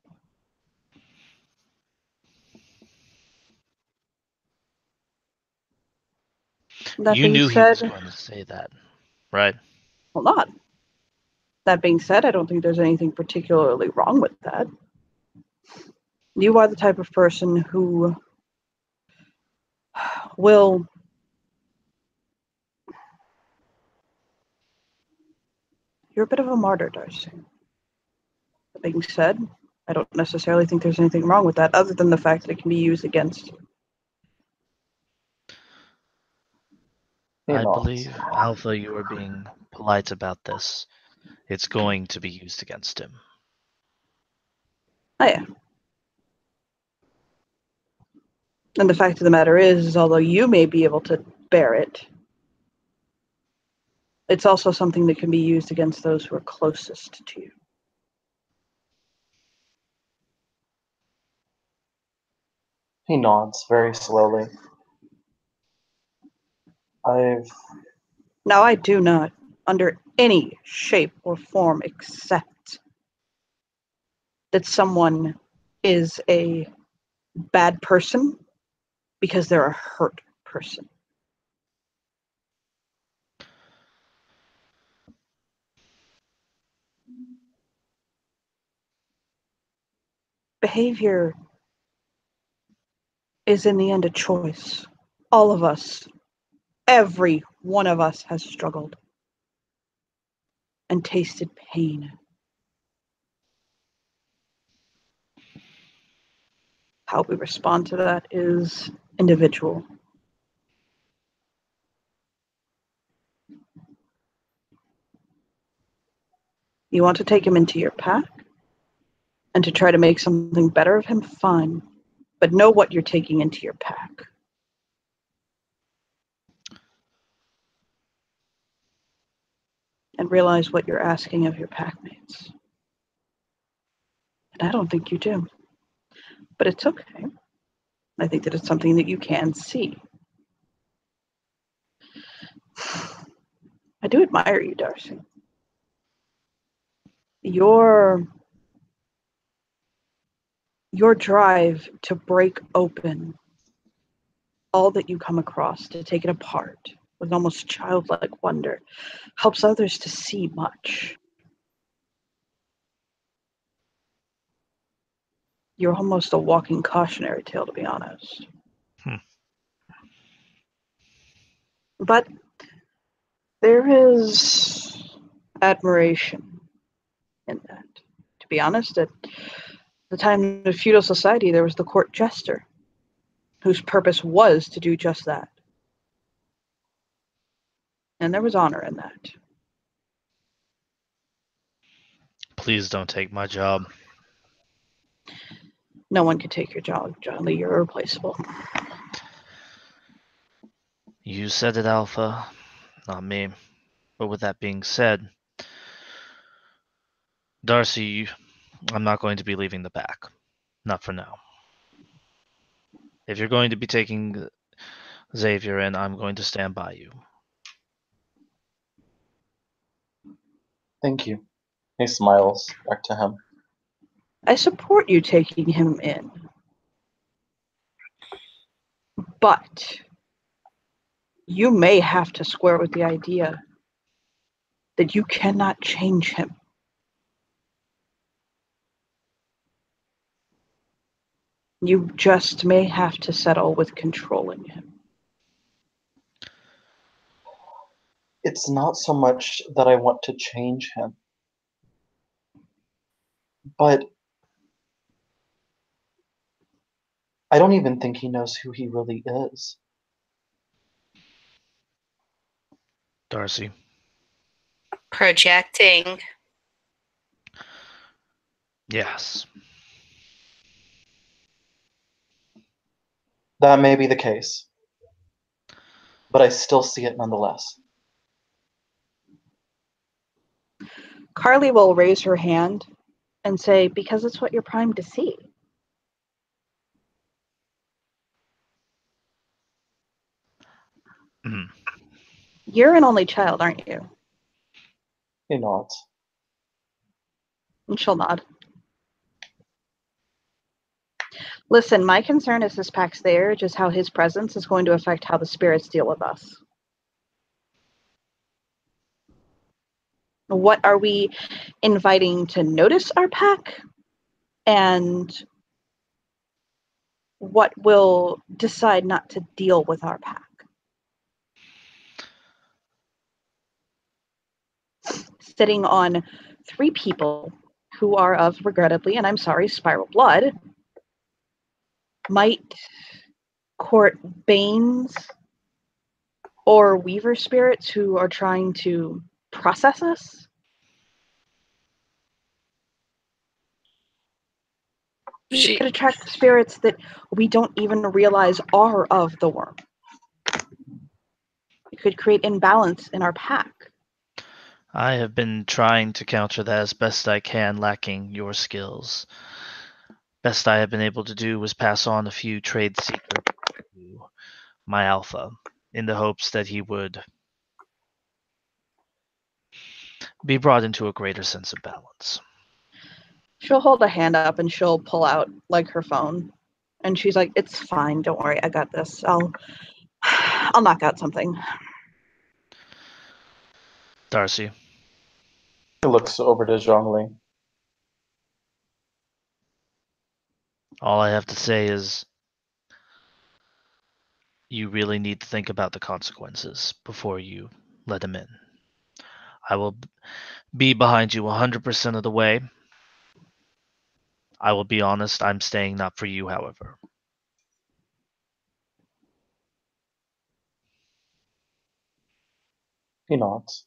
That You being knew he was said, going to say that, right? well, not. That being said, I don't think there's anything particularly wrong with that. You are the type of person who will you're a bit of a martyr, Darcy. That being said, I don't necessarily think there's anything wrong with that, other than the fact that it can be used against you. He I nods. believe, Alpha, you are being polite about this. It's going to be used against him. Oh, yeah. And the fact of the matter is although you may be able to bear it, it's also something that can be used against those who are closest to you. He nods very slowly. Now, I do not, under any shape or form, accept that someone is a bad person because they're a hurt person. Behavior is in the end a choice. All of us, every one of us has struggled and tasted pain. How we respond to that is individual. You want to take him into your pack and to try to make something better of him, fine. But know what you're taking into your pack. And realize what you're asking of your packmates. And I don't think you do. But it's okay. I think that it's something that you can see. I do admire you, Darcy. You're your drive to break open all that you come across, to take it apart with almost childlike wonder, helps others to see much. You're almost a walking cautionary tale, to be honest. But there is admiration in that. To be honest, at the time of feudal society, there was the court jester, whose purpose was to do just that. And there was honor in that. Please don't take my job. No one could take your job, John Lee. You're irreplaceable. You said it, Alpha, not me. But with that being said, Darcy, I'm not going to be leaving the pack. Not for now. If you're going to be taking Xavier in, I'm going to stand by you. Thank you. He smiles back to him. I support you taking him in. But you may have to square with the idea that you cannot change him. You just may have to settle with controlling him. It's not so much that I want to change him, but I don't even think he knows who he really is. Darcy. Projecting. Yes. That may be the case, but I still see it nonetheless. Carly will raise her hand and say, because it's what you're primed to see. Mm. You're an only child, aren't you? He nods. And she'll nod. Listen, my concern is this pack's there, just how his presence is going to affect how the spirits deal with us. What are we inviting to notice our pack? And what will decide not to deal with our pack? Sitting on 3 people who are of, regrettably, and I'm sorry, spiral blood, might court Banes or Weaver spirits who are trying to process us. It could attract spirits that we don't even realize are of the worm. It could create imbalance in our pack. I have been trying to counter that as best I can, lacking your skills. Best I have been able to do was pass on a few trade secrets to my Alpha, in the hopes that he would be brought into a greater sense of balance. She'll hold a hand up and she'll pull out like her phone. And she's like, it's fine, don't worry, I got this. I'll knock out something. Darcy. He looks over to Zhongli. All I have to say is you really need to think about the consequences before you let him in. I will be behind you 100% of the way. I will be honest, I'm staying not for you, however. He nods.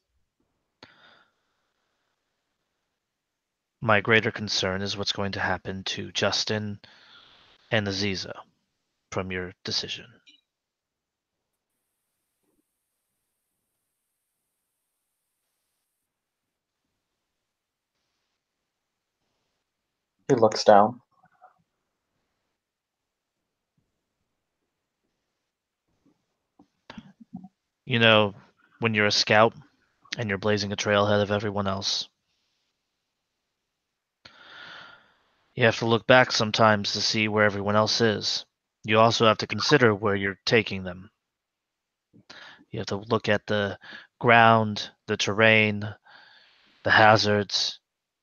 My greater concern is what's going to happen to Justin and Azizah from your decision. He looks down. You know, when you're a scout and you're blazing a trail ahead of everyone else, You have to look back sometimes to see where everyone else is. You also have to consider where you're taking them. You have to look at the ground, the terrain, the hazards,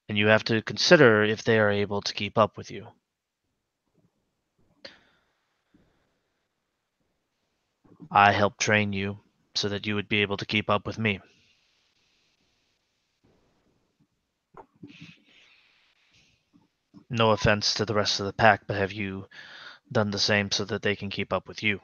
and you have to consider if they are able to keep up with you. I helped train you so that you would be able to keep up with me. No offense to the rest of the pack, but have you done the same so that they can keep up with you?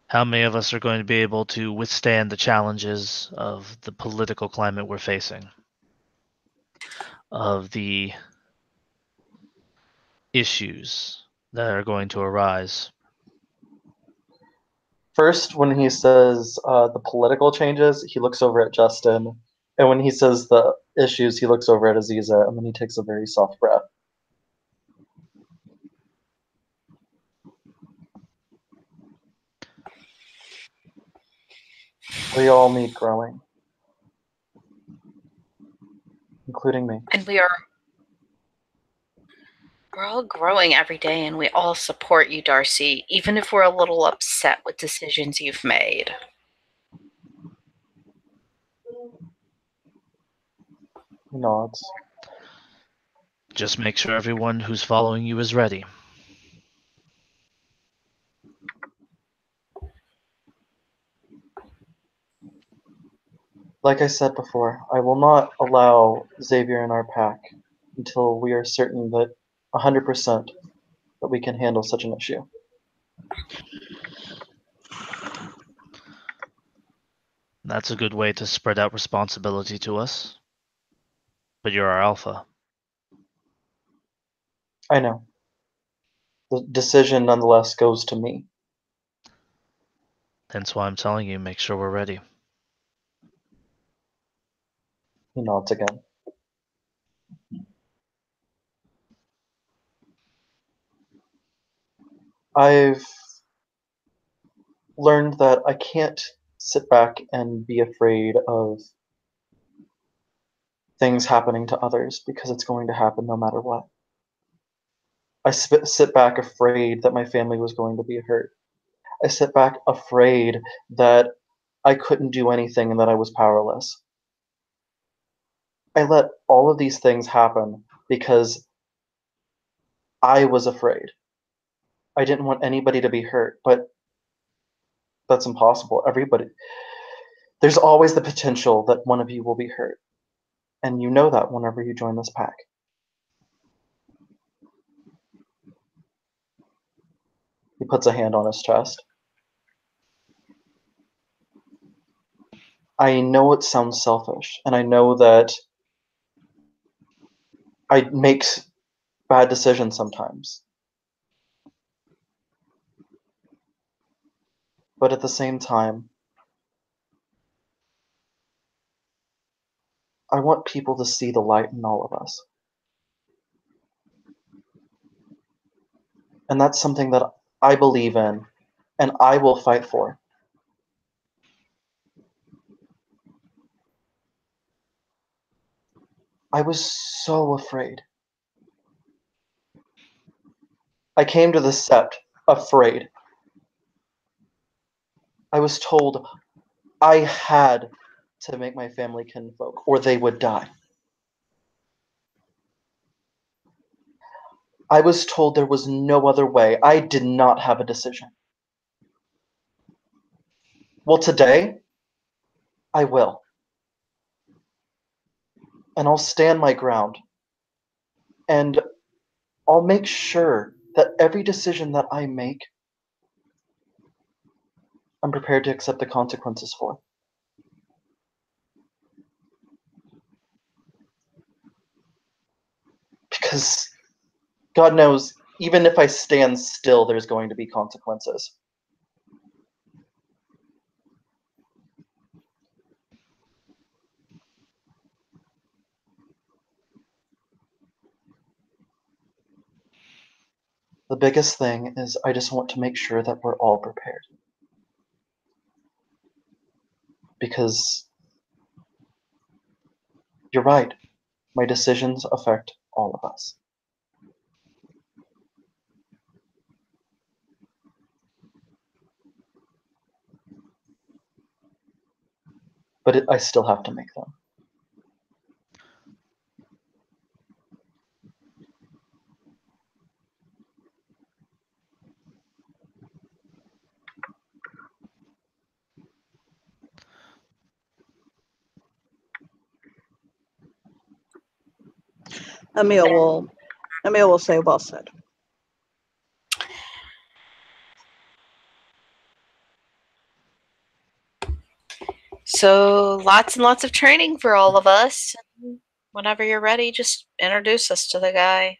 How many of us are going to be able to withstand the challenges of the political climate we're facing? Of the issues that are going to arise? First, when he says the political changes, he looks over at Justin. And when he says the issues, he looks over at Azizah, and then he takes a very soft breath. We all need growing, including me. And we're all growing every day, and we all support you, Darcy, even if we're a little upset with decisions you've made. He nods. Just make sure everyone who's following you is ready. Like I said before, I will not allow Xavier in our pack until we are certain that 100% that we can handle such an issue. That's a good way to spread out responsibility to us. But you're our alpha. I know. The decision nonetheless goes to me. Hence why I'm telling you, make sure we're ready. He nods again. I've learned that I can't sit back and be afraid of things happening to others because it's going to happen no matter what. I sit back afraid that my family was going to be hurt. I sit back afraid that I couldn't do anything and that I was powerless. I let all of these things happen because I was afraid. I didn't want anybody to be hurt, but that's impossible. There's always the potential that one of you will be hurt. And you know that whenever you join this pack. He puts a hand on his chest. I know it sounds selfish, and I know that I make bad decisions sometimes. But at the same time, I want people to see the light in all of us. And that's something that I believe in, and I will fight for. I was so afraid. I came to the Sept afraid. I was told I had to make my family kinfolk, or they would die. I was told there was no other way. I did not have a decision. Well, today, I will. And I'll stand my ground. And I'll make sure that every decision that I make, I'm prepared to accept the consequences for. Because God knows, even if I stand still, there's going to be consequences. The biggest thing is I just want to make sure that we're all prepared. Because you're right. My decisions affect all of us. But I still have to make them. Emil will say, well said. So lots and lots of training for all of us. Whenever you're ready, just introduce us to the guy.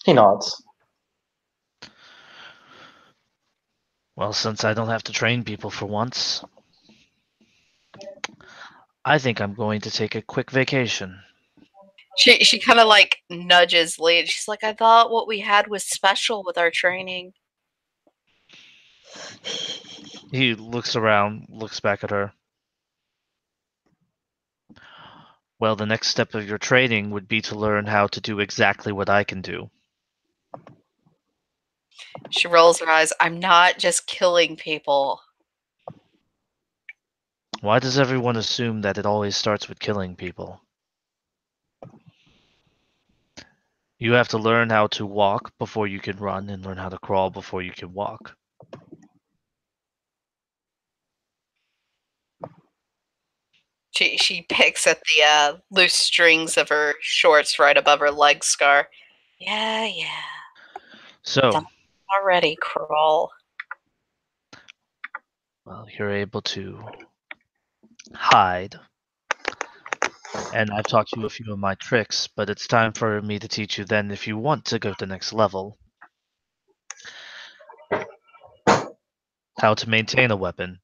He nods. Well, since I don't have to train people for once, I think I'm going to take a quick vacation. She kind of like nudges Lee. She's like, I thought what we had was special with our training. He looks around, looks back at her. Well, the next step of your training would be to learn how to do exactly what I can do. She rolls her eyes. I'm not just killing people. Why does everyone assume that it always starts with killing people? You have to learn how to walk before you can run, and learn how to crawl before you can walk. She picks at the loose strings of her shorts right above her leg scar. Yeah. So, Already crawl. well, you're able to hide. And I've taught you a few of my tricks, but it's time for me to teach you then if you want to go to the next level. How to maintain a weapon.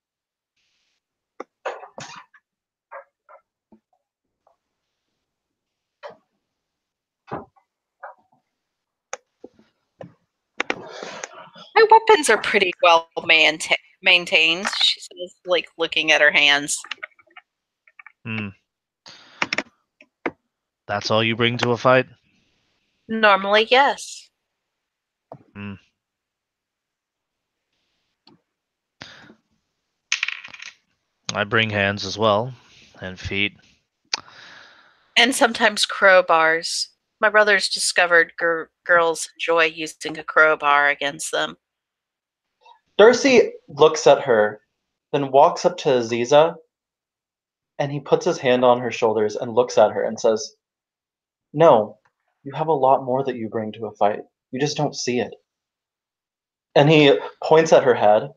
My weapons are pretty well maintained, she says, like looking at her hands. That's all you bring to a fight? Normally, yes. I bring hands as well, and feet. And sometimes crowbars. My brothers discovered girls enjoy using a crowbar against them. Darcy looks at her, then walks up to Azizah, and he puts his hand on her shoulders and looks at her and says, No, you have a lot more that you bring to a fight. You just don't see it. And he points at her head.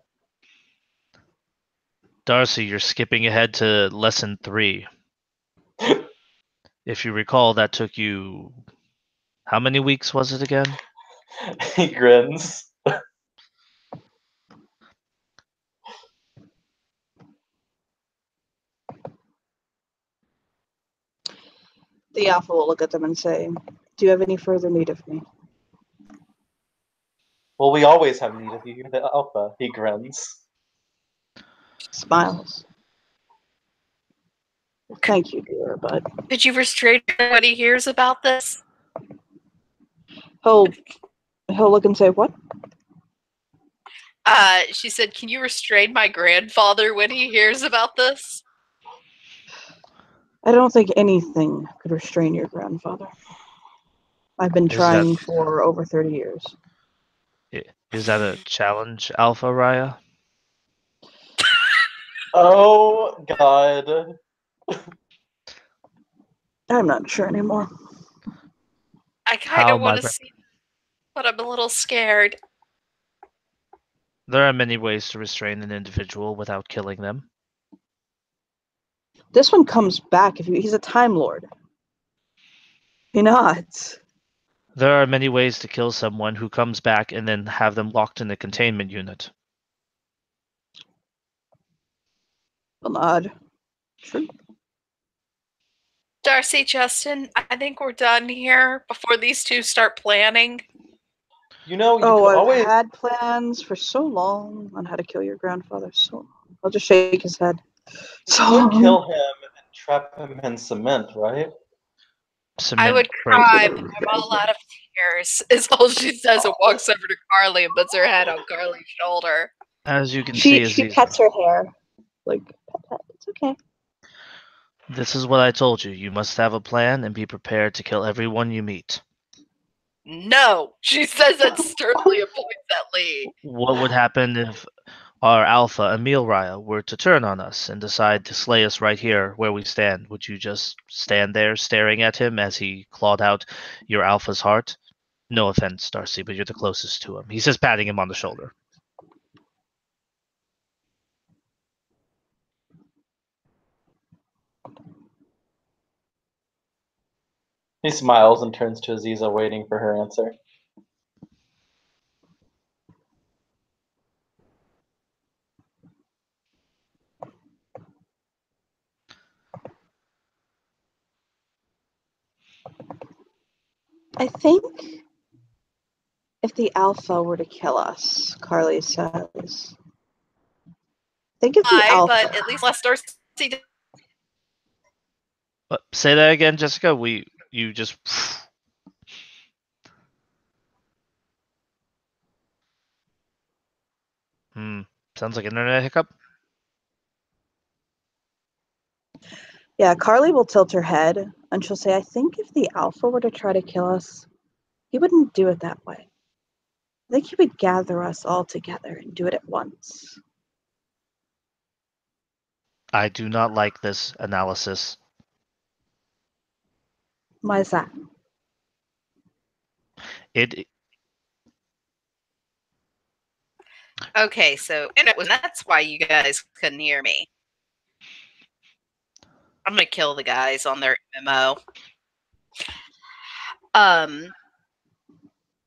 Darcy, you're skipping ahead to lesson 3. If you recall, that took you... How many weeks was it again? He grins. The Alpha will look at them and say, do you have any further need of me? Well, we always have need of you. You're the Alpha. He grins. Smiles. Thank you, dear, but Could you restrain him when he hears about this? he'll look and say, what? She said, can you restrain my grandfather when he hears about this? I don't think anything could restrain your grandfather. I've been trying for over 30 years. Is that a challenge, Alpha Raya? Oh, God. I'm not sure anymore. I kind of want to see, but I'm a little scared. There are many ways to restrain an individual without killing them. This one comes back if he's a Time Lord. He not. There are many ways to kill someone who comes back and then have them locked in a containment unit. A nod. True. Darcy, Justin, I think we're done here before these two start planning. You know, you Oh, could I've always. had plans for so long on how to kill your grandfather. So long. I'll just shake his head. So You could long. kill him and trap him in cement, right? I Cement would break. cry, but I'm all out of tears, is all she says and walks over to Carly and puts her head on Carly's shoulder. As you can see, She Azizah, pets her hair. Like, pet. It's okay. this is what I told you. You must have a plan and be prepared to kill everyone you meet. No, she says it sternly and points at Lee. What would happen if our alpha, Emil Raya, were to turn on us and decide to slay us right here where we stand? Would you just stand there staring at him as he clawed out your alpha's heart? No offense, Darcy, but you're the closest to him. He says, patting him on the shoulder. He smiles and turns to Azizah, waiting for her answer. I think if the Alpha were to kill us, Carly says. Think if the Alpha. But at least less Darcy did. Say that again, Jessica. You just. Sounds like internet hiccup. Yeah, Carly will tilt her head and she'll say, I think if the Alpha were to try to kill us, he wouldn't do it that way. I think he would gather us all together and do it at once. I do not like this analysis. Why is that? It Okay, so and that's why you guys couldn't hear me. I'm gonna kill the guys on their MMO.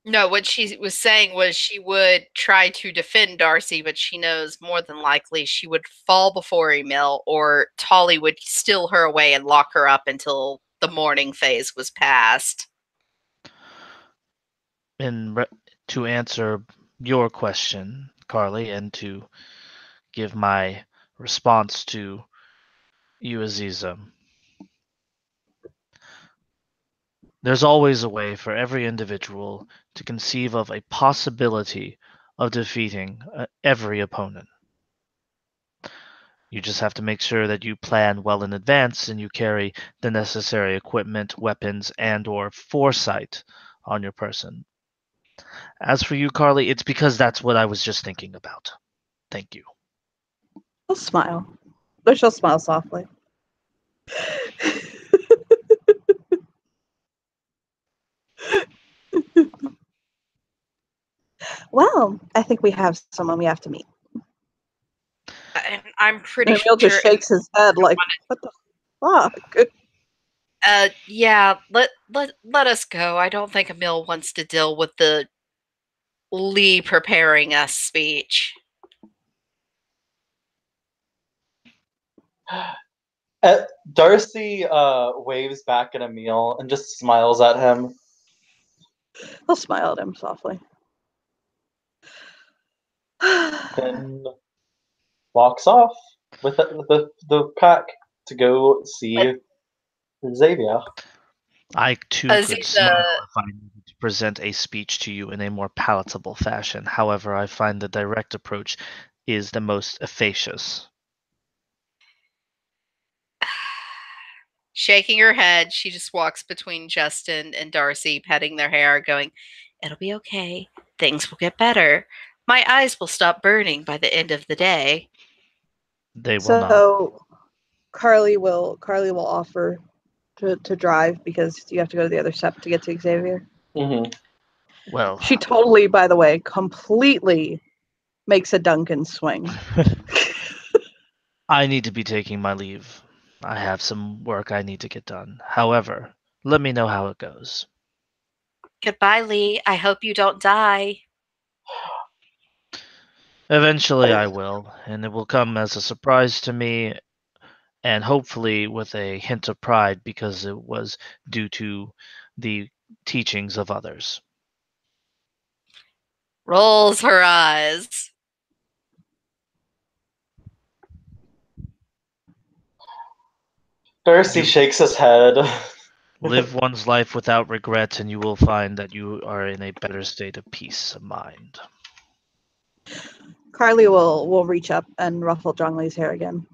No, what she was saying was she would try to defend Darcy, but she knows more than likely she would fall before Emil, or Tolly would steal her away and lock her up until the mourning phase was past. To answer your question, Carly, and to give my response to you, Azizah. There's always a way for every individual to conceive of a possibility of defeating every opponent. You just have to make sure that you plan well in advance and you carry the necessary equipment, weapons, and/or foresight on your person. As for you, Carly, it's because that's what I was just thinking about. Thank you. She'll smile. Or she'll smile softly. Well, I think we have someone we have to meet. And I'm pretty And Emil sure just shakes his head like, what the fuck? Yeah, let us go. I don't think Emil wants to deal with the Lee preparing us speech. Darcy waves back at Emil and just smiles at him. He'll smile at him softly. Then walks off with the pack to go see Xavier. I too could Azizah, smile if I needed to present a speech to you in a more palatable fashion. However, I find the direct approach is the most efficacious. shaking her head, she just walks between Justin and Darcy, petting their hair, going, "It'll be okay. Things will get better. My eyes will stop burning by the end of the day." They will not. So Carly will offer to drive because you have to go to the other step to get to Xavier. Mm-hmm. Well, She totally, by the way, completely makes a Duncan swing. I need to be taking my leave. I have some work I need to get done. However, let me know how it goes. Goodbye, Lee. I hope you don't die. Eventually I will, and it will come as a surprise to me, and hopefully with a hint of pride because it was due to the teachings of others. rolls her eyes. Darcy shakes his head. Live one's life without regret, and you will find that you are in a better state of peace of mind. Carly will reach up and ruffle Zhongli's hair again.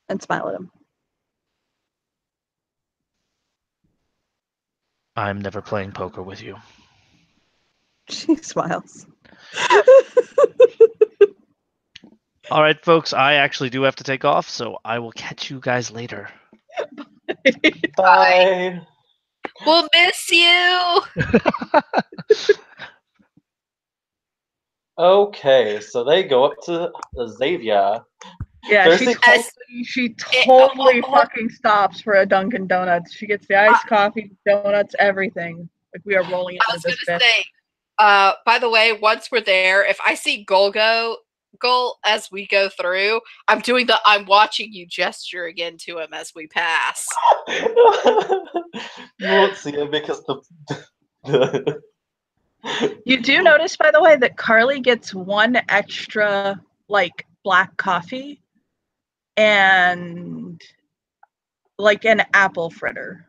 And smile at him. I'm never playing poker with you. She smiles. All right, folks, I actually do have to take off, so I will catch you guys later. Bye. We'll miss you. Okay, so they go up to Azizah. Yeah, Darcy- she totally fucking stops for a Dunkin' Donuts. She gets the iced coffee, donuts, everything. Like we are rolling I into was this gonna bitch. say, by the way, once we're there, if I see Gul as we go through, I'm doing the I'm watching you gesture again to him as we pass. You won't see him because the You do notice, by the way, that Carly gets one extra, like, black coffee and, like, an apple fritter.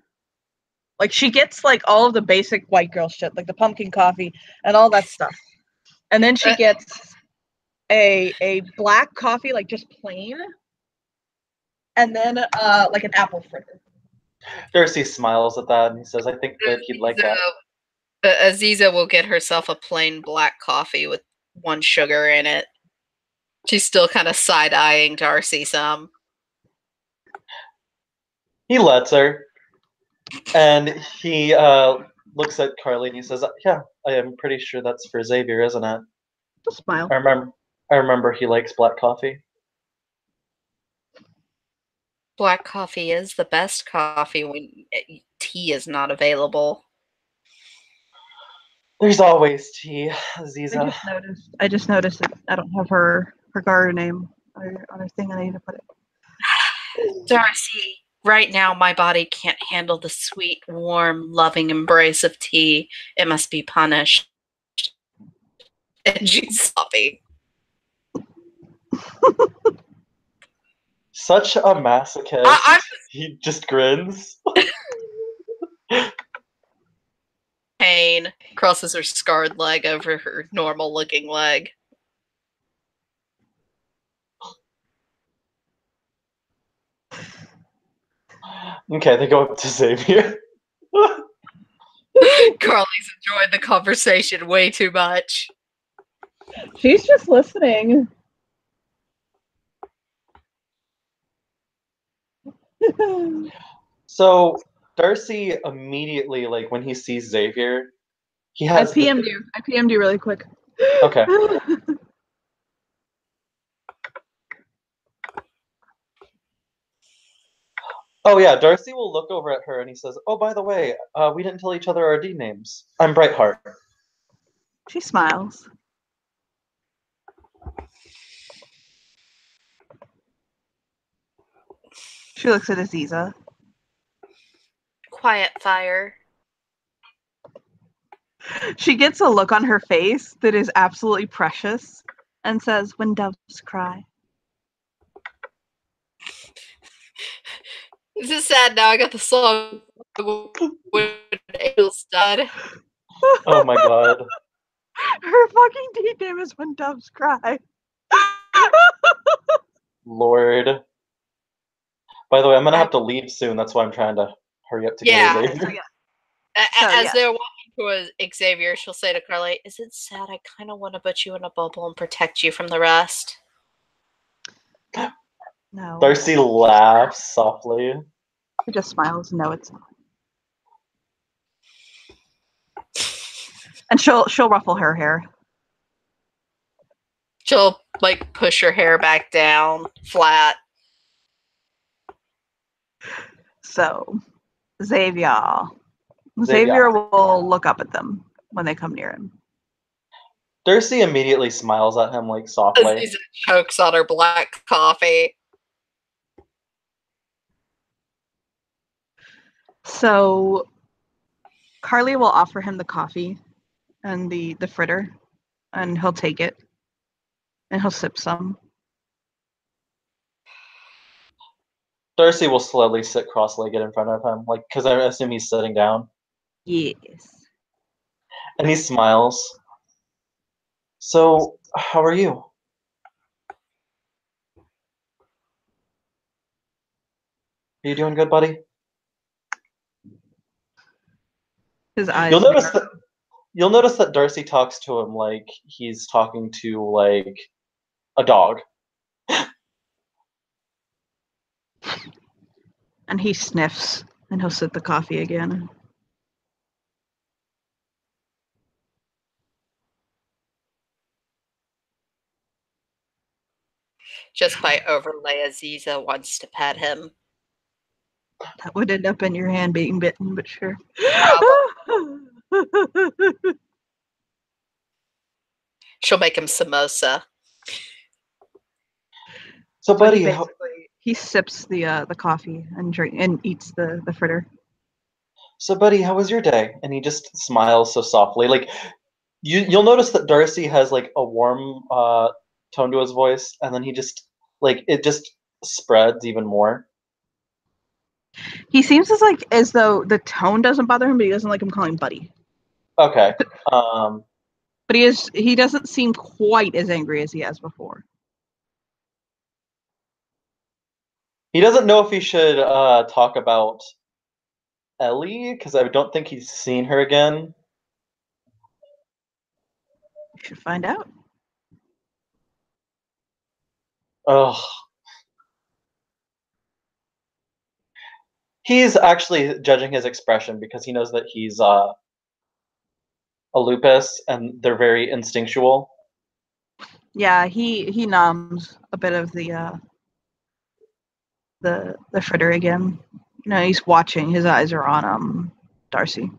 Like, she gets, like, all of the basic white girl shit, like the pumpkin coffee and all that stuff. And then she gets a black coffee, like, just plain, and then, like, an apple fritter. Darcy smiles at that and he says, "I think that he'd like that." Azizah will get herself a plain black coffee with 1 sugar in it. She's still kind of side-eyeing Darcy some. He lets her, and he looks at Carly and he says, "Yeah, I am pretty sure that's for Xavier, isn't it? Just smile. I remember he likes black coffee." Black coffee is the best coffee when tea is not available. There's always tea, Azizah. I just noticed that I don't have her garter name on her thing, and I need to put it. Darcy, right now my body can't handle the sweet, warm, loving embrace of tea. It must be punished. And she's sobbing. Such a masochist. He just grins. Pain crosses her scarred leg over her normal-looking leg. Okay, they go up to Xavier. Carly's enjoyed the conversation way too much. She's just listening. So Darcy immediately, like when he sees Xavier, he has. I PM'd you really quick. Okay. Oh yeah, Darcy will look over at her and he says, "Oh, by the way, we didn't tell each other our D names. I'm Brightheart." She smiles. She looks at Azizah. Quiet fire. She gets a look on her face that is absolutely precious and says, "When doves cry." This is sad now. I got the song when Angels died. Oh my god. Her fucking D name is When Doves Cry. Lord. By the way, I'm gonna have to leave soon. That's why I'm trying to hurry up to Yeah. go to Xavier. As they're walking towards Xavier, she'll say to Carly, "Is it sad? I kind of want to put you in a bubble and protect you from the rest." No. Darcy laughs softly. She just smiles. No, it's not. And she'll ruffle her hair. She'll like push her hair back down flat. So, Xavier will look up at them when they come near him. Darcy immediately smiles at him like softly. Azizah chokes on her black coffee. So, Carly will offer him the coffee and the fritter, and he'll take it, and he'll sip some. Darcy will slowly sit cross-legged in front of him, like, because I assume he's sitting down, Yes. and he smiles. So, how are you? Are you doing good, buddy? His eyes. You'll notice that Darcy talks to him like he's talking to like a dog. And he sniffs, and he'll sip the coffee again. Just by overlay, Azizah wants to pet him. That would end up in your hand being bitten, but sure. She'll make him samosa. So, But buddy, he sips the coffee and eats the fritter. how was your day? And he just smiles so softly. Like you'll notice that Darcy has like a warm tone to his voice, and then he just like it just spreads even more. He seems as though the tone doesn't bother him, but he doesn't like him calling buddy. Okay. But he doesn't seem quite as angry as he has before. He doesn't know if he should talk about Ellie because I don't think he's seen her again. You should find out. Ugh. He's actually judging his expression because he knows that he's a lupus and they're very instinctual. Yeah, he noms a bit of the fritter again. You know, he's watching. His eyes are on Darcy.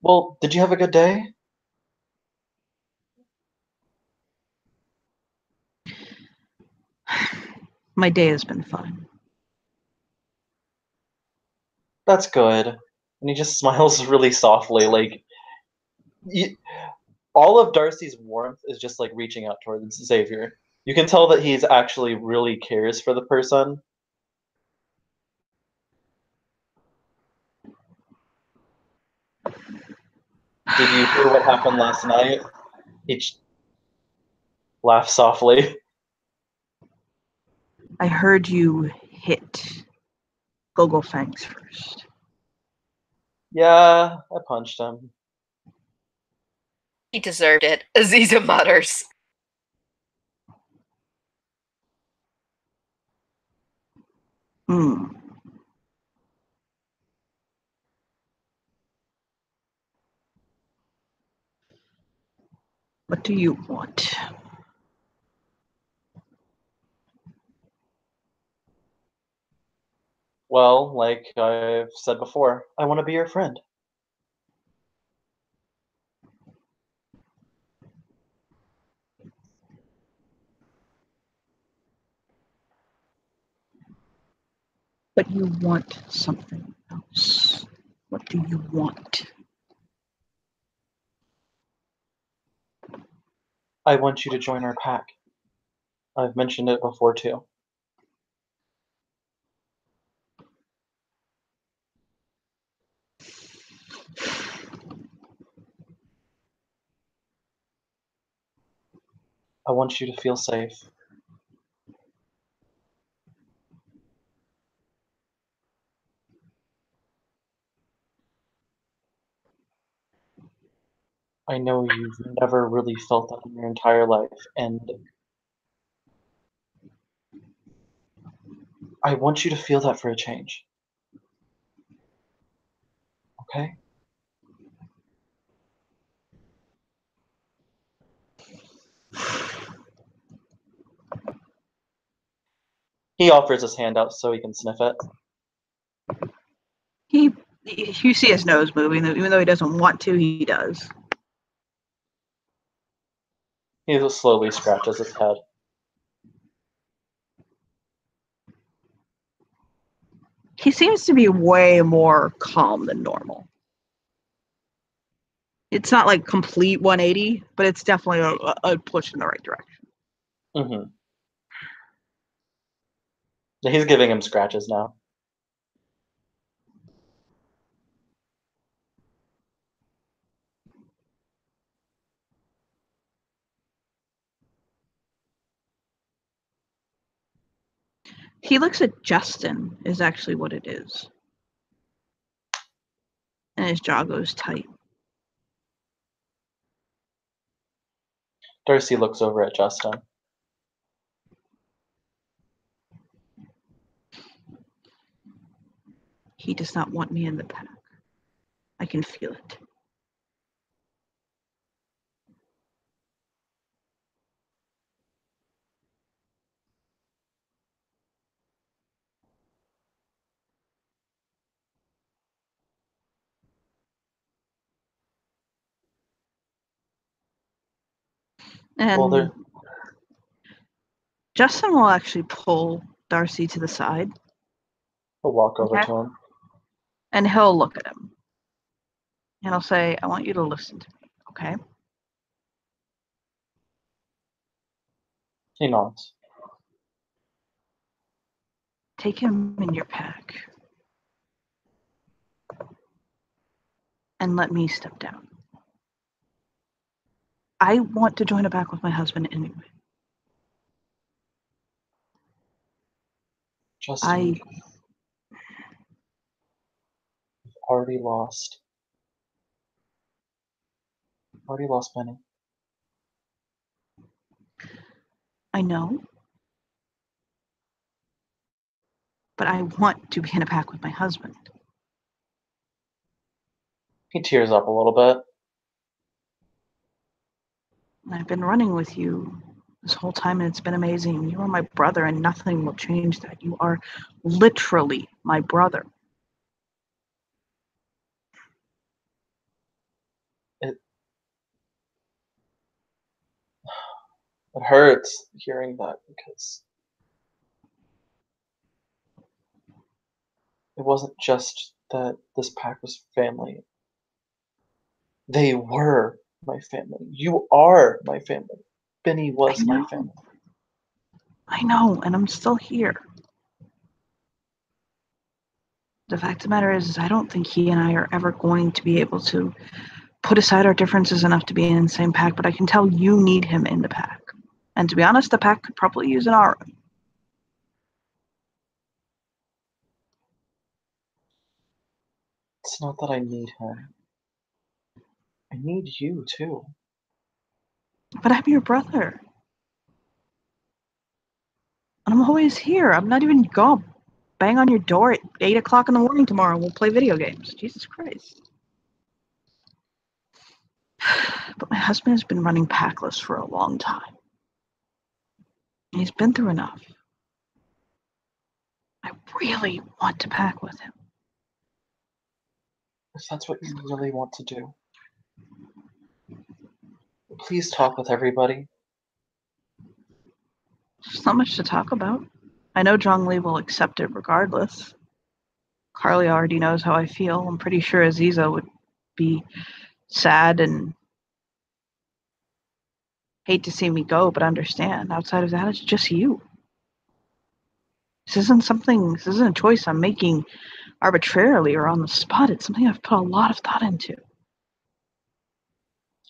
Well, did you have a good day? My day has been fun. That's good. And he just smiles really softly, like all of Darcy's warmth is just like reaching out towards Xavier. You can tell that he's actually really cares for the person. Did you hear what happened last night? He laughs softly. I heard you hit Gogo Fangs first. Yeah, I punched him. He deserved it, Azizah mutters. Hmm. What do you want? Well, like I've said before, I want to be your friend. But you want something else. What do you want? I want you to join our pack. I've mentioned it before too. I want you to feel safe. I know you've never really felt that in your entire life, and I want you to feel that for a change. Okay? He offers his hand out so he can sniff it. You see his nose moving, even though he doesn't want to, he does. He slowly scratches his head. He seems to be way more calm than normal. It's not like complete 180, but it's definitely a push in the right direction. Mm-hmm. He's giving him scratches now. He looks at Justin, is actually what it is. And his jaw goes tight. Darcy looks over at Justin. He does not want me in the pack. I can feel it. And Well, Justin will actually pull Darcy to the side. he'll walk over Okay. to him. And he'll look at him. And he'll say, I want you to listen to me, okay? He nods. Take him in your pack. And let me step down. I want to join a pack with my husband anyway. Justin, you've already lost. Already lost many. I know. But I want to be in a pack with my husband. He tears up a little bit. I've been running with you this whole time, and it's been amazing. You are my brother, and nothing will change that. You are literally my brother. It hurts hearing that because it wasn't just that this pack was family. They were my family. You are my family. Benny was my family. I know, and I'm still here. The fact of the matter is I don't think he and I are ever going to be able to put aside our differences enough to be in the same pack, but I can tell you need him in the pack. And to be honest, the pack could probably use an aura. It's not that I need him. I need you too. But I'm your brother. And I'm always here. I'm not even gonna bang on your door at 8 o'clock in the morning tomorrow and we'll play video games. Jesus Christ. But my husband has been running packless for a long time. He's been through enough. I really want to pack with him. If that's what you really want to do, please talk with everybody. There's not much to talk about. I know Zhongli will accept it regardless. Carly already knows how I feel. I'm pretty sure Azizah would be sad and hate to see me go, but understand. Outside of that, it's just you. This isn't a choice I'm making arbitrarily or on the spot. It's something I've put a lot of thought into.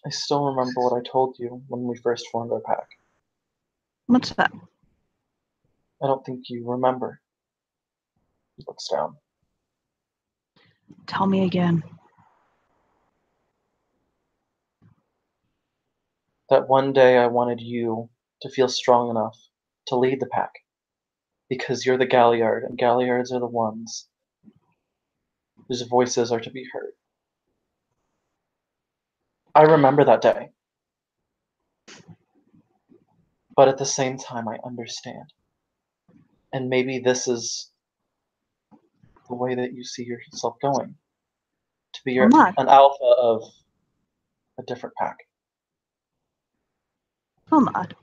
I still remember what I told you when we first formed our pack. What's that? I don't think you remember. He looks down. Tell me again. That one day I wanted you to feel strong enough to lead the pack. Because you're the Galliard, and Galliards are the ones whose voices are to be heard. I remember that day. But at the same time, I understand. And maybe this is the way that you see yourself going. To be I'm not. an alpha of a different pack. I'm not.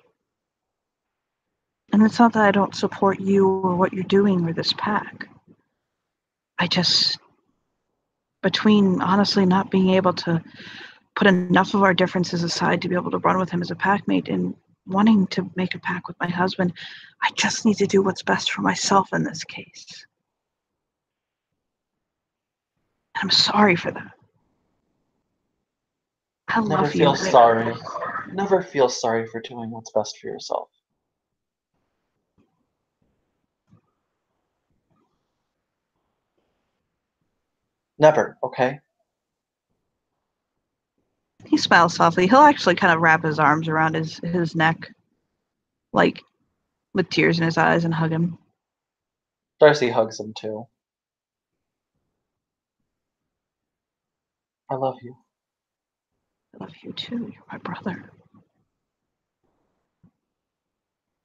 And it's not that I don't support you or what you're doing or this pack. between honestly not being able to put enough of our differences aside to be able to run with him as a packmate and wanting to make a pact with my husband, I just need to do what's best for myself in this case. And I'm sorry for that. I Never love feel you. sorry. Never feel sorry for doing what's best for yourself. Never, okay? He smiles softly. He'll actually kind of wrap his arms around his neck, like with tears in his eyes, and hug him. Darcy hugs him too. I love you. I love you too. You're my brother.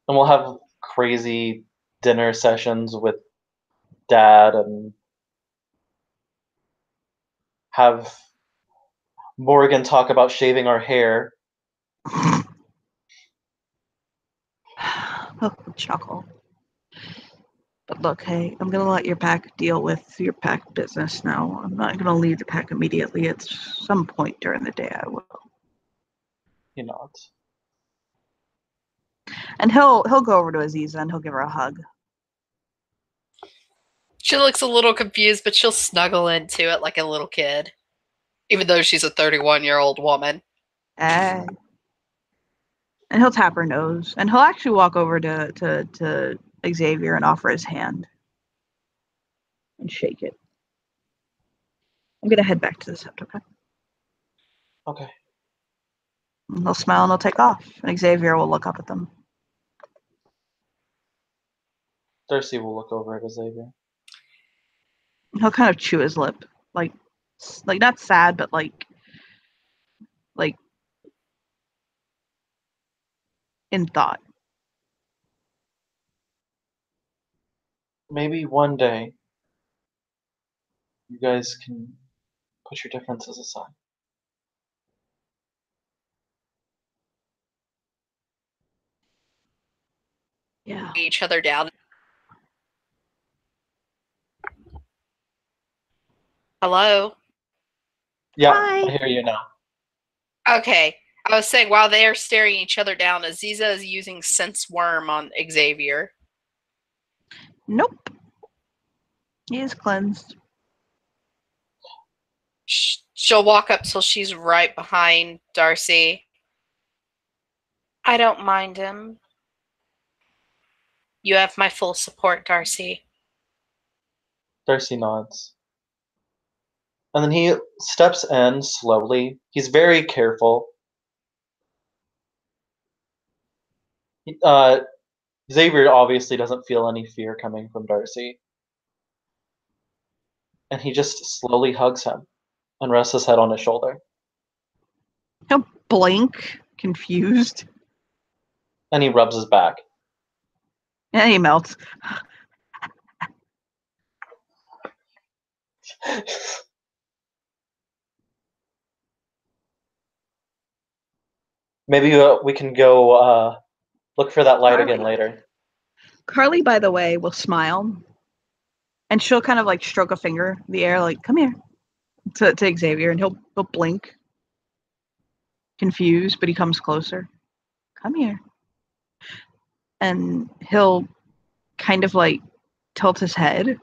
And we'll have crazy dinner sessions with Dad and have Morgan talk about shaving our hair. He'll chuckle. But look, hey, I'm going to let your pack deal with your pack business now. I'm not going to leave the pack immediately. At some point during the day, I will. He nods. And he'll go over to Azizah and he'll give her a hug. She looks a little confused, but she'll snuggle into it like a little kid, even though she's a 31-year-old woman. And he'll tap her nose, and he'll actually walk over to Xavier and offer his hand and shake it. I'm going to head back to the sept, okay? Okay. And he'll smile and he'll take off, and Xavier will look up at them. Darcy will look over at Xavier. He'll kind of chew his lip, like not sad, but like in thought. Maybe one day you guys can put your differences aside. Yeah. Each other down. Hello? Yeah, Hi. I hear you now. Okay. I was saying, while they're staring each other down, Azizah is using Sense Worm on Xavier. Nope. He is cleansed. She'll walk up till she's right behind Darcy. I don't mind him. You have my full support, Darcy. Darcy nods. And then he steps in slowly. He's very careful. Xavier obviously doesn't feel any fear coming from Darcy. And he just slowly hugs him and rests his head on his shoulder. He'll blink, confused, And he rubs his back. and he melts. Maybe we can go look for that light again later. Carly, by the way, will smile, and she'll kind of like stroke a finger in the air, like, come here, to Xavier, and he'll blink, confused, but he comes closer. Come here. And he'll kind of like tilt his head,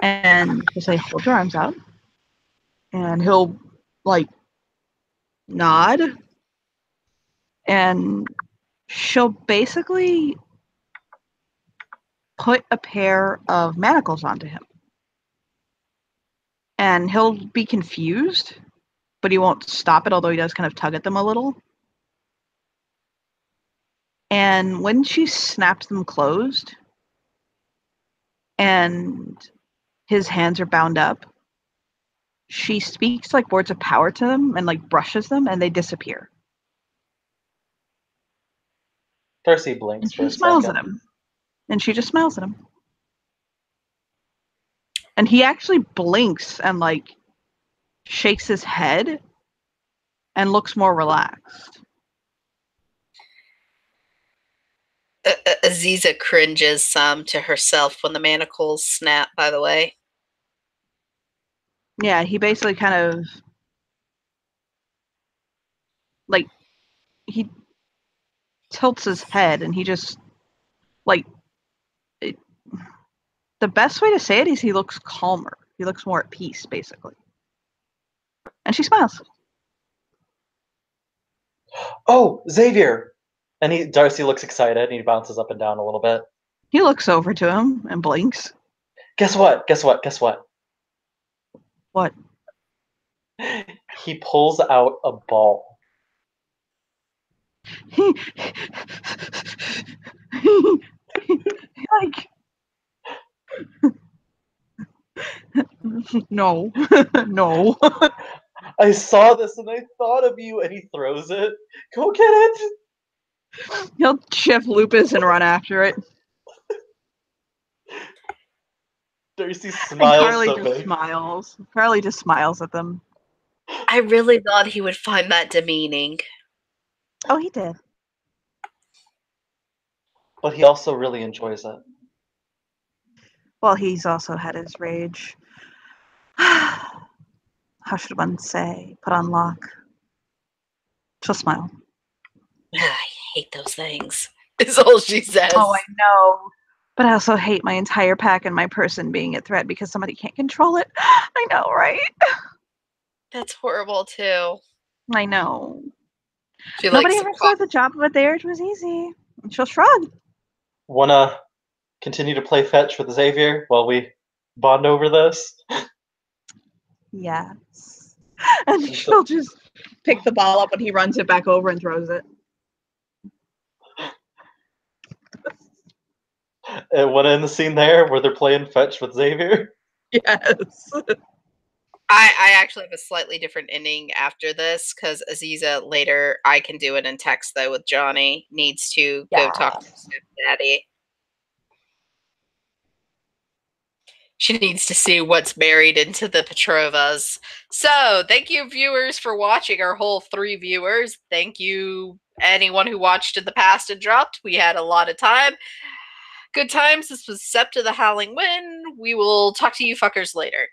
and he'll say, hold your arms out. And he'll like nod, and she'll basically put a pair of manacles onto him. And he'll be confused, but he won't stop it, although he does kind of tug at them a little. And when she snaps them closed and his hands are bound up, she speaks like words of power to them and like brushes them, and they disappear. Darcy blinks And for she a smiles second. at him. And she just smiles at him. And he actually blinks and like shakes his head and looks more relaxed. Azizah cringes some to herself when the manacles snap, by the way. Yeah, he basically kind of like he tilts his head and he just like the best way to say it is he looks calmer. He looks more at peace, basically. And she smiles. Oh, Xavier! And Darcy looks excited and he bounces up and down a little bit. He looks over to him and blinks. Guess what? Guess what? Guess what? What? He pulls out a ball. Like no. No. I saw this and I thought of you, and he throws it. Go get it! He'll shift lupus and run after it. Darcy And smiles Carly so just big. smiles. Carly just smiles at them. I really thought he would find that demeaning. Oh, he did. But he also really enjoys it. Well, he's also had his rage. How should one say? Put on lock. She'll smile. I hate those things, is all she says. Oh, I know. But I also hate my entire pack and my person being a threat because somebody can't control it. I know, right? That's horrible, too. I know. She Nobody likes ever to says the job of it there. It was easy. And she'll shrug. Wanna continue to play fetch with Xavier while we bond over this? Yes. And she'll just pick the ball up when he runs it back over and throws it. And wanna end the scene there where they're playing fetch with Xavier? Yes. I actually have a slightly different ending after this because Azizah later, I can do it in text though with Johnny, needs to go talk to her stepdaddy. She needs to see what's buried into the Petrovas. So, thank you, viewers, for watching. Our whole 3 viewers. Thank you, anyone who watched in the past and dropped. We had a lot of time. Good times. This was Sept of the Howling Wind. We will talk to you fuckers later.